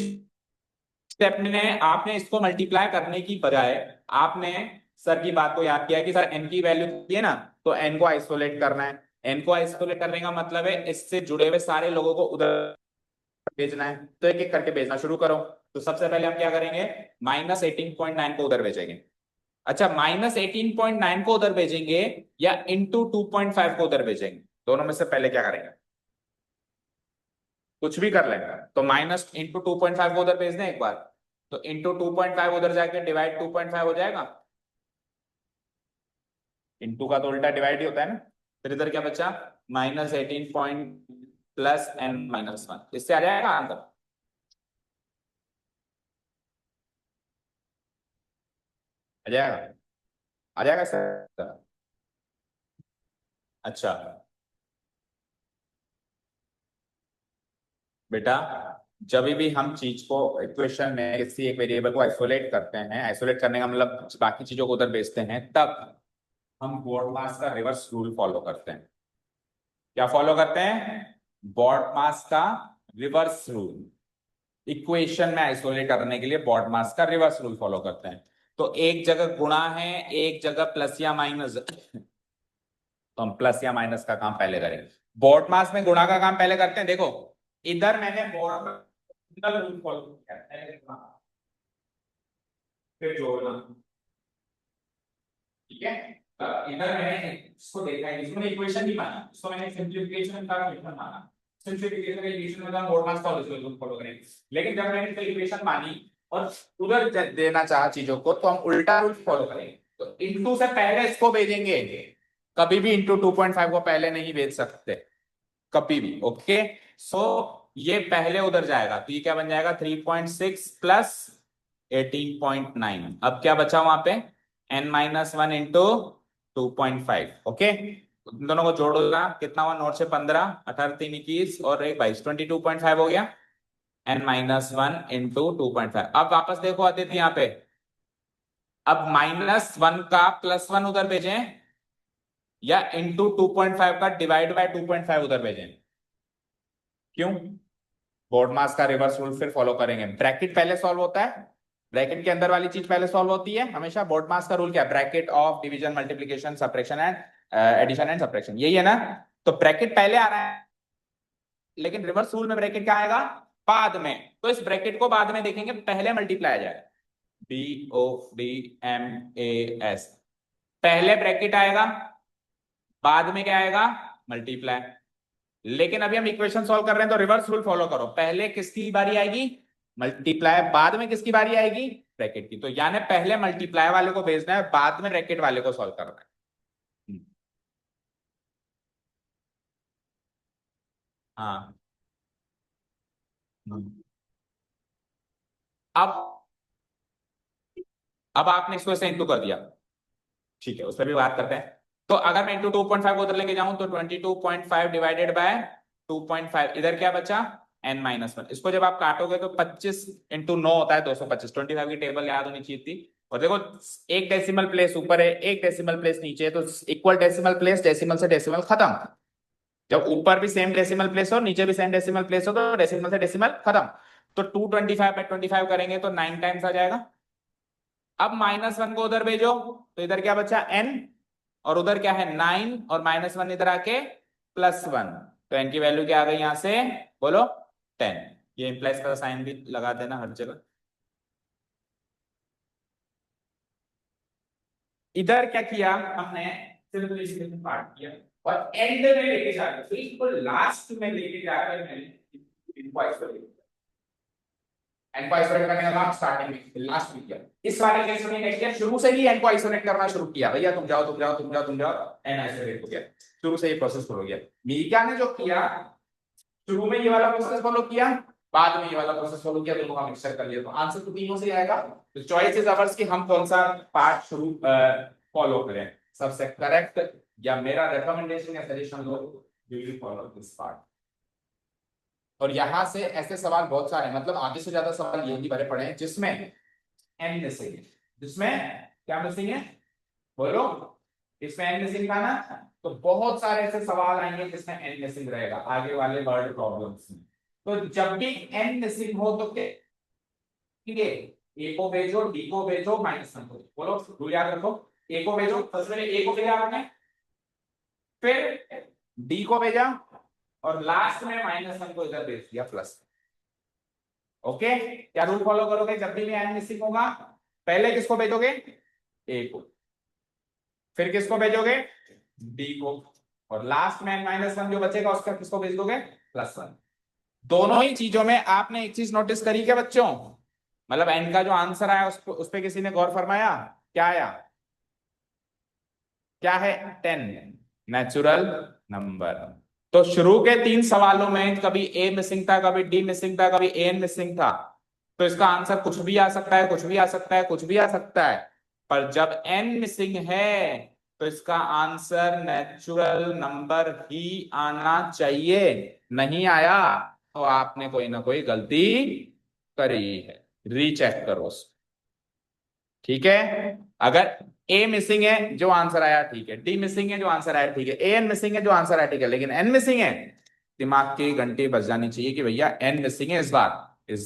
स्टेप में आपने इसको मल्टीप्लाई करने की बजाय आपने सर की बात को याद किया कि सर एन की वैल्यू दी है ना, तो एन को आइसोलेट करना है। एन को आइसोलेट करने का मतलब है इससे जुड़े हुए सारे लोगों को उधर भेजना है, तो एक एक करके भेजना शुरू करो। तो सबसे पहले हम क्या करेंगे, -18.9 को उधर भेजेंगे। अच्छा, -18.9 को उधर भेजेंगे या इंटू 2.5 को उधर भेजेंगे, दोनों में से पहले क्या करेंगे, कुछ भी कर लेंगे। तो माइनस इंटू 2.5 को उधर भेज दें एक बार, तो इंटू 2.5 उधर जाके डिवाइड 2.5 हो जाएगा, इंटू का तो उल्टा डिवाइड ही होता है ना। फिर इधर क्या बचा, -18 पॉइंट प्लस n-1, इससे आ जाएगा आंसर, आ जाएगा, आ जाएगा सर। अच्छा बेटा, जब भी हम चीज को इक्वेशन में किसी एक वेरिएबल को आइसोलेट करते हैं, आइसोलेट करने का मतलब बाकी चीजों को उधर भेजते हैं, तब हम बॉडमास का रिवर्स रूल फॉलो करते हैं। क्या फॉलो करते हैं, बॉडमास का रिवर्स रूल, इक्वेशन में आइसोलेट करने के लिए बॉडमास का रिवर्स रूल फॉलो करते हैं। तो एक जगह गुणा है, एक जगह प्लस या माइनस, तो हम प्लस या माइनस का काम पहले करेंगे, बॉडमास में गुणा का काम पहले करते हैं। देखो इधर मैंने बॉड रूल फॉलो किया, पहले गुणा, फिर जोड़ना। ठीक है, इधर मैंने इसको देखा है, इसमें इक्वेशन नहीं माना, इसको मैंने सिंपलीफिकेशन का इक्वेशन माना, सिंपलीफिकेशन का इक्वेशन में हम बॉडमास का रूल फॉलो करेंगे। लेकिन जब मैंने इसको इक्वेशन मानी और उधर देना चाहा चीजों को, तो हम उल्टा रूल फॉलो करेंगे, तो इनटू से पहले इसको भेजेंगे, कभी भी इंटू 2.5 को पहले नहीं भेज सकते, कभी भी। ओके, सो ये पहले उधर जाएगा, तो ये क्या बन जाएगा 3.6 प्लस 18.9, अब क्या बचा वहां पे n-1 इंटू 2.5। ओके, इन दोनों को जोड़ोगा, कितना हुआ, 9 से 15, 18 3 21 और 1 22, 22.5 हो गया, n-1 इंटू 2.5। अब वापस देखो आदित्य यहाँ पे, अब -1 का +1 उधर भेजें या इंटू 2.5 का डिवाइड बाय 2.5 उधर भेजें? क्यों? बोर्ड मास का रिवर्स रूल फिर फॉलो करेंगे। ब्रैकेट पहले सॉल्व होता है, ब्रैकेट के अंदर वाली चीज पहले सॉल्व होती है हमेशा। बोर्ड मास का रूल क्या है? Bracket of division multiplication subtraction and addition and subtraction, यही है ना? तो ब्रैकेट पहले आ रहा है, लेकिन रिवर्स रूल में ब्रैकेट क्या आएगा? बाद में। तो इस ब्रैकेट को बाद में देखेंगे, पहले मल्टीप्लाई आ जाएगा। BODMAS, पहले ब्रैकेट आएगा, बाद में क्या आएगा? मल्टीप्लाई। लेकिन अभी हम इक्वेशन सॉल्व कर रहे हैं तो रिवर्स रूल फॉलो करो। पहले किसकी बारी आएगी? मल्टीप्लाई। बाद में किसकी बारी आएगी? ब्रैकेट की। तो यानी पहले मल्टीप्लाई वाले को भेजना है, बाद में ब्रैकेट वाले को सॉल्व करना है। हाँ। अब आपने इसको ऐसे इंटू कर दिया, ठीक है, उस पर भी बात करते हैं। तो अगर मैं इंटू 2.5 उधर लेके जाऊं तो 22.5 डिवाइडेड बाय 2.5, इधर क्या बचा? n-1। इसको जब आप काटोगे तो 25 इंटू 9 होता है 225। 25 की टेबल याद होनी चाहिए थी। और देखो, एक डेसिमल प्लेस ऊपर है, एक डेसिमल प्लेस नीचे है, तो इक्वल डेसिमल प्लेस, डेसिमल से डेसिमल खत्म। जब ऊपर भी सेम डेसिमल प्लेस हो, नीचे भी सेम डेसिमल प्लेस हो, तो डेसिमल से डेसिमल खत्म। तो 225 बाय 25 करेंगे तो 9 टाइम्स आ जाएगा। अब -1 को उधर भेजो, तो इधर क्या बचा? n, और उधर क्या है? 9, और -1 इधर आके +1। तो n की वैल्यू क्या आ गई यहां से? बोलो, 10। ये इंप्लाइज का साइन भी लगा देना हर जगह। इधर क्या किया हमने? सिंपलिफिकेशन पार्ट किया, और एंड में लेके जाकर, बिल्कुल लास्ट में लेके जाकर मैंने इनक्वाइज कर दिया। एन को आइसोलेट करने का काम स्टार्टिंग में, लास्ट में किया। इस वाले केस में क्या किया? शुरू से ही एन को आइसोलेट करना शुरू किया। भैया तुम जाओ, तुम जाओ, तुम जाओ, तुम जाओ, एन आइसोलेट हो गया। शुरू से ही प्रोसेस हो गया। मीका ने जो किया, शुरू में ये वाला प्रोसेस फॉलो किया, बाद में ये वाला प्रोसेस फॉलो किया, दोनों का मिक्सचर कर लिया। तो आंसर तो तीनों से ही आएगा। तो चॉइस इज अवर्स कि हम कौन सा पार्ट शुरू फॉलो करें। सबसे करेक्ट या मेरा रिकमेंडेशन या suggestion low, you will follow this part. और यहां से ऐसे सवाल बहुत सारे हैं, मतलब आधे से ज्यादा सवाल ये भी भरे पड़े हैं जिसमें एन मिसिंग है। जिसमें क्या मिसिंग है? बोलो। इसमें एन मिसिंग था ना? तो बहुत सारे ऐसे सवाल आएंगे जिसमें एन मिसिंग रहेगा आगे वाले वर्ड प्रॉब्लम्स में। तो जब भी एन मिसिंग हो तो क्या? ठीक है, ए को भेजो, डी को भेजो, -1 को। बोलो, रूल याद रखो। ए को भेजो, सबसे पहले ए को भेजा आपने, फिर डी को भेजा, और लास्ट में -1 को इधर भेज दिया प्लस। ओके, क्या रूल फॉलो करोगे जब भी एन मिसिंग होगा? पहले किसको भेजोगे? ए को। फिर किसको भेजोगे? डी को। और लास्ट में -1 जो बचेगा उसका किसको भेज दोगे? +1। दोनों ही चीजों में आपने एक चीज नोटिस करी क्या बच्चों? मतलब एन का जो आंसर आया उस पे किसी ने गौर फरमाया? क्या आया? क्या है? 10, नेचुरल नंबर। तो शुरू के 3 सवालों में कभी ए मिसिंग था, कभी डी मिसिंग था, कभी एन मिसिंग था। तो इसका आंसर कुछ भी आ सकता है, कुछ भी आ सकता है, कुछ भी आ सकता है। पर जब एन मिसिंग है तो इसका आंसर नेचुरल नंबर ही आना चाहिए। नहीं आया तो आपने कोई ना कोई गलती करी है। रीचेक करो उसको। ठीक है? अगर ए मिसिंग है जो आंसर आया ठीक है, डी मिसिंग है जो आंसर आया ठीक है, ए एन मिसिंग है जो आंसर आया ठीक है, लेकिन एन मिसिंग है, दिमाग की घंटी बज जानी चाहिए कि भैया एन मिसिंग है। इस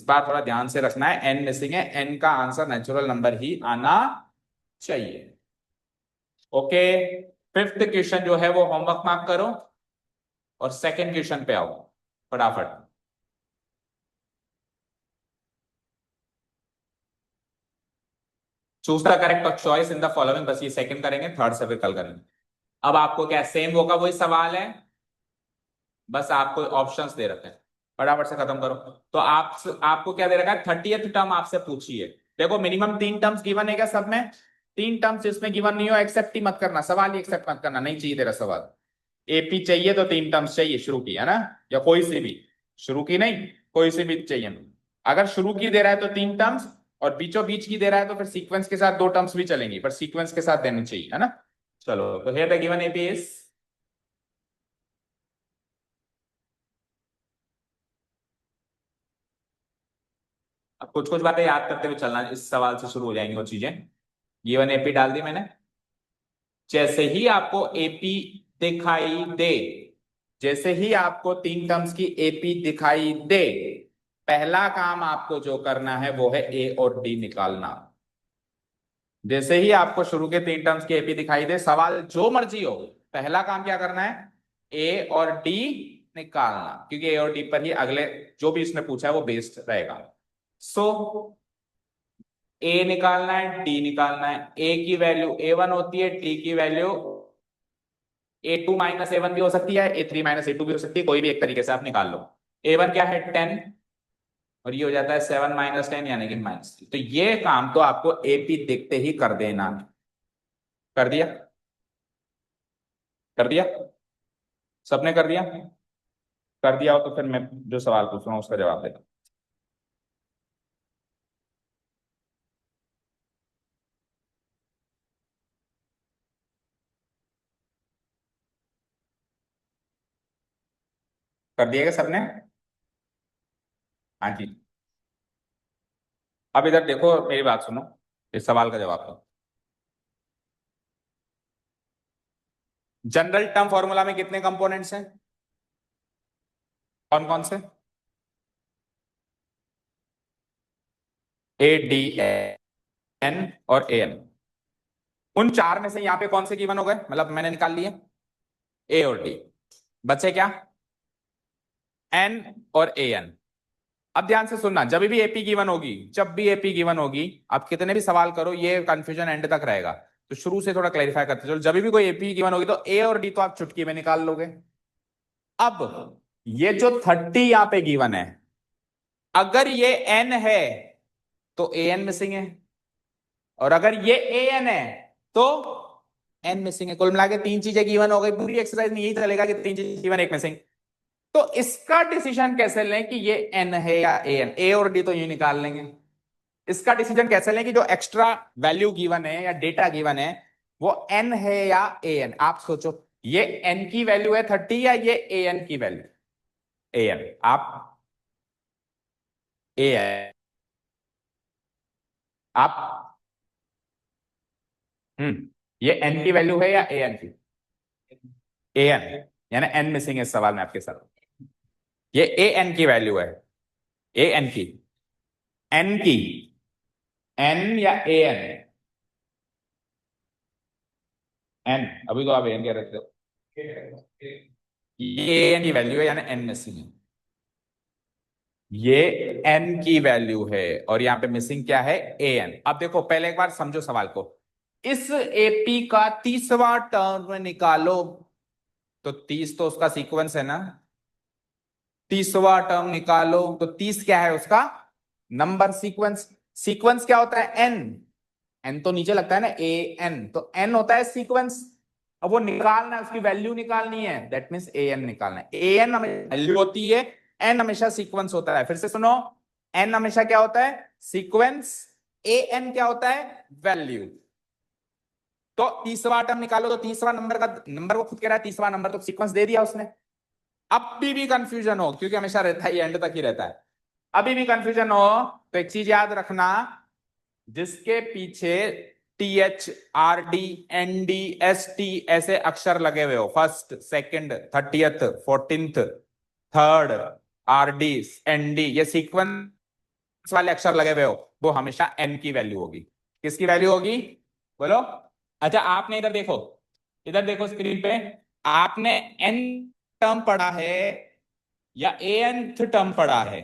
बार थोड़ा ध्यान से रखना है। एन मिसिंग है, एन का आंसर नेचुरल नंबर ही आना चाहिए। ओके, फिफ्थ क्वेश्चन जो है वो होमवर्क मार्क करो, और सेकंड क्वेश्चन पे आओ फटाफट। Choose the correct choice in the following, बस ये सेकंड करेंगे, थर्ड से फिर कल करेंगे। अब आपको क्या सेम होगा, वही सवाल है, बस आपको ऑप्शंस दे रखे हैं। फटाफट से खत्म करो। तो आपको क्या दे रखा है? 30th टर्म आपसे पूछी है। देखो, मिनिमम 3 टर्म्स गिवन है क्या सब में? 3 टर्म्स जिसमें गिवन नहीं हो एक्सेप्ट ही मत करना, सवाल ही एक्सेप्ट मत करना, नहीं चाहिए तेरा सवाल। एपी चाहिए तो 3 टर्म्स चाहिए शुरू की, है ना? या कोई सी भी, शुरू की नहीं, कोई सी भी चाहिए। अगर शुरू की दे रहा है तो 3 टर्म्स, और बीचों बीच की दे रहा है तो फिर सीक्वेंस के साथ 2 टर्म्स भी चलेंगी, पर सीक्वेंस के साथ देनी चाहिए, है ना? चलो, तो here the given AP is. अब कुछ कुछ बातें याद करते हुए चलना, इस सवाल से शुरू हो जाएंगी वो चीजें। गिवन एपी डाल दी मैंने। जैसे ही आपको एपी दिखाई दे, जैसे ही आपको तीन टर्म्स की एपी दिखाई दे, पहला काम आपको जो करना है वो है ए और डी निकालना। जैसे ही आपको शुरू के तीन टर्म्स की एपी दिखाई दे, सवाल जो मर्जी हो, पहला काम क्या करना है, ए और डी निकालना, क्योंकि ए और डी पर ही अगले जो भी इसने पूछा है वो बेस्ड रहेगा। सो ए निकालना है, डी निकालना है। ए की वैल्यू A1 होती है, डी की वैल्यू A2 माइनस A1 भी हो सकती है, A3 माइनस A2 भी हो सकती है, कोई भी एक तरीके से आप निकाल लो। A1 क्या है 10, और ये हो जाता है 7 माइनस 10 यानी कि -3। तो ये काम तो आपको एपी देखते ही कर देना। कर दिया? कर दिया? सबने कर दिया? कर दिया हो तो फिर मैं जो सवाल पूछ रहा हूँ उसका जवाब देना। कर दिया क्या सबने? हाँ जी। अब इधर देखो, मेरी बात सुनो, इस सवाल का जवाब दो। जनरल टर्म फॉर्मूला में कितने कंपोनेंट्स हैं? कौन कौन से? ए डी एन और ए एन। उन चार में से यहां पे कौन से गिवन हो गए, मतलब मैंने निकाल लिए? ए और डी। बचे क्या? एन और ए एन। अब ध्यान से सुनना, जब भी एपी गिवन होगी, जब भी एपी गिवन होगी, आप कितने भी सवाल करो, ये कंफ्यूजन एंड तक रहेगा। तो शुरू से थोड़ा क्लैरिफाई करते चलो। जब भी कोई एपी गिवन होगी तो ए और डी तो आप चुटकी में निकाल लोगे। अब ये जो 30 यहां पे गिवन है, अगर ये एन है तो ए एन मिसिंग है, और अगर ये ए एन है तो एन मिसिंग है। कुल मिला के तीन चीजें गिवन हो गई। पूरी एक्सरसाइज में यही चलेगा कि तीन चीजें गिवन, एक मिसिंग। तो इसका डिसीजन कैसे लें कि ये एन है या ए एन? ए और डी तो यूं निकाल लेंगे। इसका डिसीजन कैसे लें कि जो एक्स्ट्रा वैल्यू गिवन है या डेटा गिवन है वो एन है या ए एन? आप सोचो, ये एन की वैल्यू है 30 या ये ए एन की वैल्यू? A N. आप ए है, आप ये एन की वैल्यू है या ए एन की? ए एन, यानी एन मिसिंग है इस सवाल में आपके साथ। ये ए एन की वैल्यू है, ए एन की, एन की, एन या ए एन? एन। अभी तो आप एन कह रहे थे। ये एन की वैल्यू है यानी एन मिसिंग है। ये एन की वैल्यू है और यहां पे मिसिंग क्या है? A N. अब देखो, पहले एक बार समझो सवाल को। इस एपी का 30वां टर्म निकालो, तो 30 तो उसका सीक्वेंस है ना। 30वां टर्म निकालो तो 30 क्या है उसका? Number sequence. सीक्वेंस क्या होता है? एन। एन तो नीचे लगता है ना, ए एन, तो एन होता है सीक्वेंस। अब वो निकालना है, उसकी वैल्यू निकालनी है, दैट मीन्स ए एन निकालना है। ए एन हमेशा वैल्यू होती है, एन हमेशा सीक्वेंस होता है। फिर से सुनो, एन हमेशा क्या होता है? सीक्वेंस। ए एन क्या होता है? वैल्यू। तो 30वां टर्म निकालो तो तीसरा नंबर का नंबर वो खुद कह रहा है 30वां नंबर, तो सीक्वेंस दे दिया उसने। अब भी कंफ्यूजन हो, क्योंकि हमेशा रहता है, एंड तक ही रहता है। अभी भी कंफ्यूजन हो तो एक चीज याद रखना, जिसके पीछे THRDNDST ऐसे अक्षर लगे हुए हो, first, second, 30th, 14th, third, RD, ND, ये सीक्वेंस वाले अक्षर लगे हुए हो, वो हमेशा n की वैल्यू होगी। किसकी वैल्यू होगी? बोलो। अच्छा, आपने इधर देखो, इधर देखो स्क्रीन पे, आपने n टर्म पढ़ा है या ANth टर्म पढ़ा है?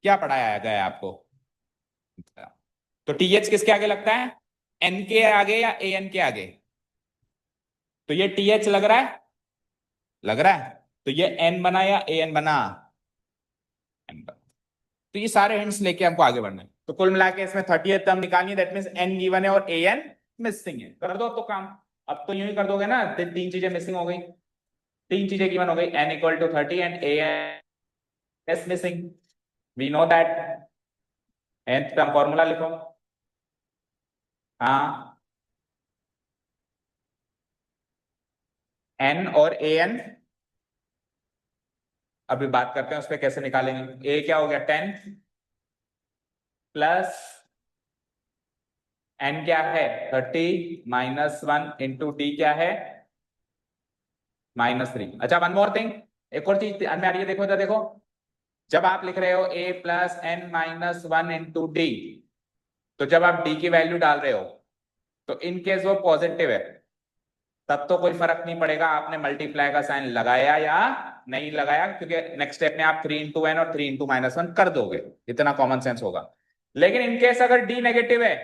क्या पढ़ाया गया है आपको? तो TH किसके आगे लगता है? N के आगे या AN के आगे? तो ये TH लग रहा है, लग रहा है, तो ये N बना या AN बना? N बना। तो ये सारे हिंट्स लेके हमको आगे बढ़ना है। तो कुल मिला के इसमें 30th टर्म निकालनी है, दैट मींस N गिवन है और AN मिसिंग है। कर दो तो काम। अब तो यूं ही कर दोगे ना, तीन चीजें मिसिंग हो गई, तीन चीजें गिवन हो गई, N equal to 30 and AN is missing. We know that. nth term formula लिखो। हाँ, N और AN। अभी बात करते हैं उस पर कैसे निकालेंगे। ए क्या हो गया? 10 प्लस n क्या है 30 -1 इंटू डी क्या है -3। अच्छा वन मोर थिंग, एक और चीज ध्यान में आ रही है, देखो इधर देखो, जब आप लिख रहे हो a plus n -1 into D, तो जब आप d की वैल्यू डाल रहे हो तो इन केस वो पॉजिटिव है तब तो कोई फर्क नहीं पड़ेगा आपने मल्टीप्लाई का साइन लगाया या नहीं लगाया, क्योंकि नेक्स्ट स्टेप में आप 3 इंटू एन और 3 इंटू -1 कर दोगे, इतना कॉमन सेंस होगा। लेकिन इनकेस अगर डी नेगेटिव है,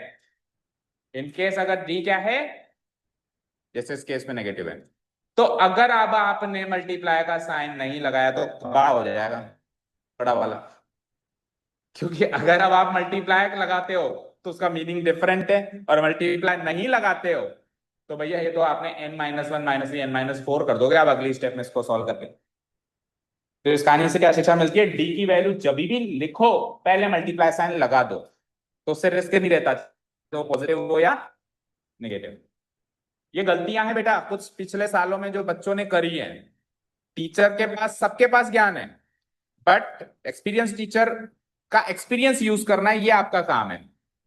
इनकेस अगर डी क्या है, जैसे इस केस में नेगेटिव है, तो अगर अब आपने मल्टीप्लाई का साइन नहीं लगाया तो तबाह हो जाएगा बड़ा वाला, क्योंकि अगर अब आप मल्टीप्लाई लगाते हो तो उसका मीनिंग डिफरेंट है, और मल्टीप्लाई नहीं लगाते हो तो भैया ये तो आपने n -1 -3 n -4 कर दोगे आप अगली स्टेप में इसको सॉल्व करके। तो इस कहानी से क्या शिक्षा मिलती है, डी की वैल्यू जब भी लिखो पहले मल्टीप्लाई साइन लगा दो, तो उससे रिस्क नहीं रहता तो पॉजिटिव हो या नेगेटिव। ये गलतियां हैं बेटा कुछ पिछले सालों में जो बच्चों ने करी है। टीचर के पास सबके पास ज्ञान है, बट एक्सपीरियंस टीचर का एक्सपीरियंस यूज करना है, ये आपका काम है।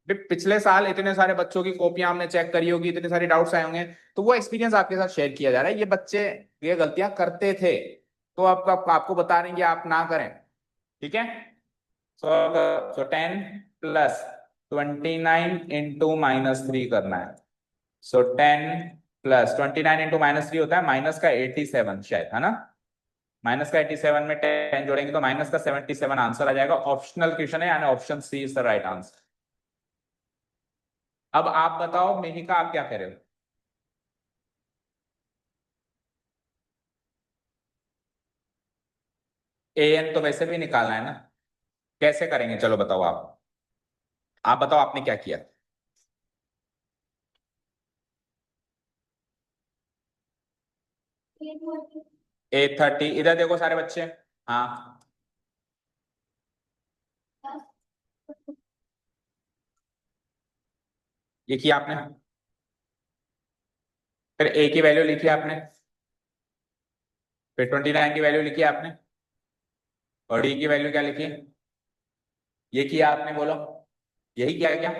पिछले साल इतने सारे बच्चों की कॉपियां हमने चेक करी होगी, इतने सारे डाउट्स आए होंगे, तो वो एक्सपीरियंस आपके साथ शेयर किया जा रहा है। ये बच्चे ये गलतियां करते थे तो आपको बता रहे हैं कि आप ना करें, ठीक है। सो 10 प्लस 29 इंटू -3 करना है। सो 10 प्लस 29 इंटू -3 होता है माइनस का 87 शायद, है ना। माइनस का 87 में 10 जोड़ेंगे तो माइनस का 77 आंसर आ जाएगा। ऑप्शनल क्वेश्चन है, यानी option C is the right answer. अब आप बताओ मेहिका, आप क्या कह रहे हो। ए एन तो वैसे भी निकालना है ना, कैसे करेंगे, चलो बताओ आप बताओ आपने क्या किया। A30 इधर देखो सारे बच्चे, हाँ ये किया आपने, फिर ए की वैल्यू लिखी आपने, फिर 29 की वैल्यू लिखी आपने, और डी की वैल्यू क्या लिखी, ये किया आपने, बोलो यही किया क्या।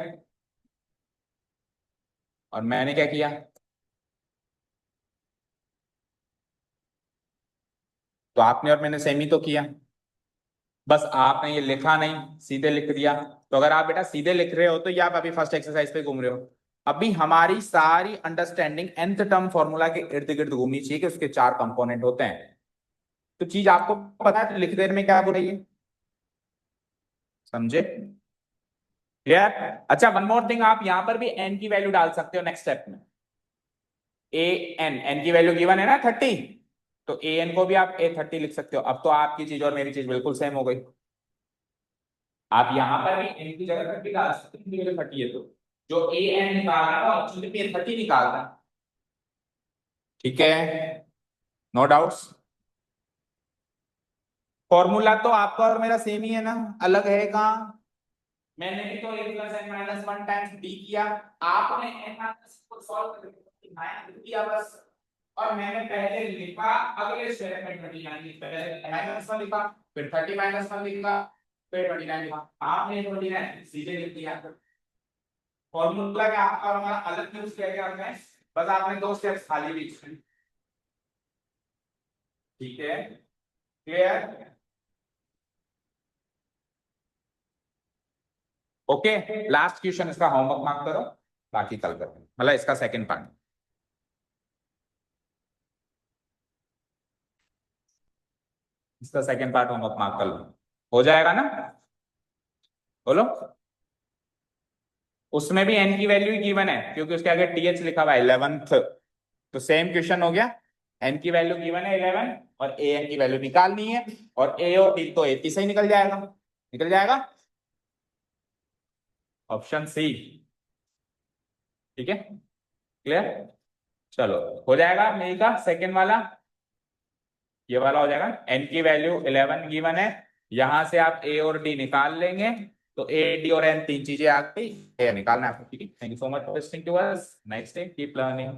और मैंने क्या किया, तो आपने और मैंने सेम ही तो किया, बस आपने ये लिखा नहीं सीधे लिख दिया। तो अगर आप बेटा सीधे लिख रहे हो तो ये आप अभी फर्स्ट एक्सरसाइज पे घूम रहे हो। अभी हमारी सारी अंडरस्टैंडिंग nth टर्म फॉर्मूला के इर्द गिर्द घूमनी चाहिए कि उसके 4 कंपोनेंट होते हैं। तो चीज आपको पता है तो लिख देने में क्या बुराई है, समझे, क्लियर। अच्छा वन मोर थिंग, आप यहां पर भी n की वैल्यू डाल सकते हो नेक्स्ट स्टेप में। ए एन की वैल्यू गिवन है ना 30, तो ए एन को भी आप A30 लिख सकते हो। अब तो आपकी चीज और मेरी चीज बिल्कुल सेम हो गई। आप यहां पर भी n की जगह 30 डाल सकते हैं, वैल्यू 30 है तो जो ए एन निकाल रहा था ऑप्शन में A30 निकाल रहा है, ठीक है, नो डाउट्स। फॉर्मूला तो आपका और मेरा सेम ही है ना, अलग है कहाँ। मैंने भी तो a plus n minus 1 times d किया, आपने n माइनस को सॉल्व करके 9 किया बस। और मैंने पहले लिखा अगले स्टेप में 29, पहले माइनस 1 लिखा, फिर 30 माइनस 1 लिखा, फिर 29 लिखा। आपने 29 सीधे लिख दिया। फॉर्मूला का आपका और हमारा अलग यूज किया गया है, बस आपने 2 स्टेप्स खाली बीच में, ठीक है, क्लियर। ओके, लास्ट क्वेश्चन इसका होमवर्क मार्क करो, बाकी कल करेंगे, मतलब इसका सेकंड पार्ट। इसका सेकंड पार्ट होमवर्क मार्क कर लो, हो जाएगा ना, बोलो। उसमें भी एन की वैल्यू गिवन है क्योंकि उसके आगे टीएच लिखा हुआ है 11th, तो सेम क्वेश्चन हो गया। एन की वैल्यू गिवन है 11 और ए एन की वैल्यू निकालनी है, और ए और डी तो 80 से ही निकल जाएगा, निकल जाएगा, ऑप्शन सी, ठीक है, क्लियर। चलो हो जाएगा मेरी का सेकेंड वाला, ये वाला हो जाएगा। एन की वैल्यू 11 गिवन है, यहां से आप ए और डी निकाल लेंगे, तो ए डी और एन तीन चीजें आ गई, निकालना है आपको, ठीक है। Thank you so much for listening to us, next day keep learning.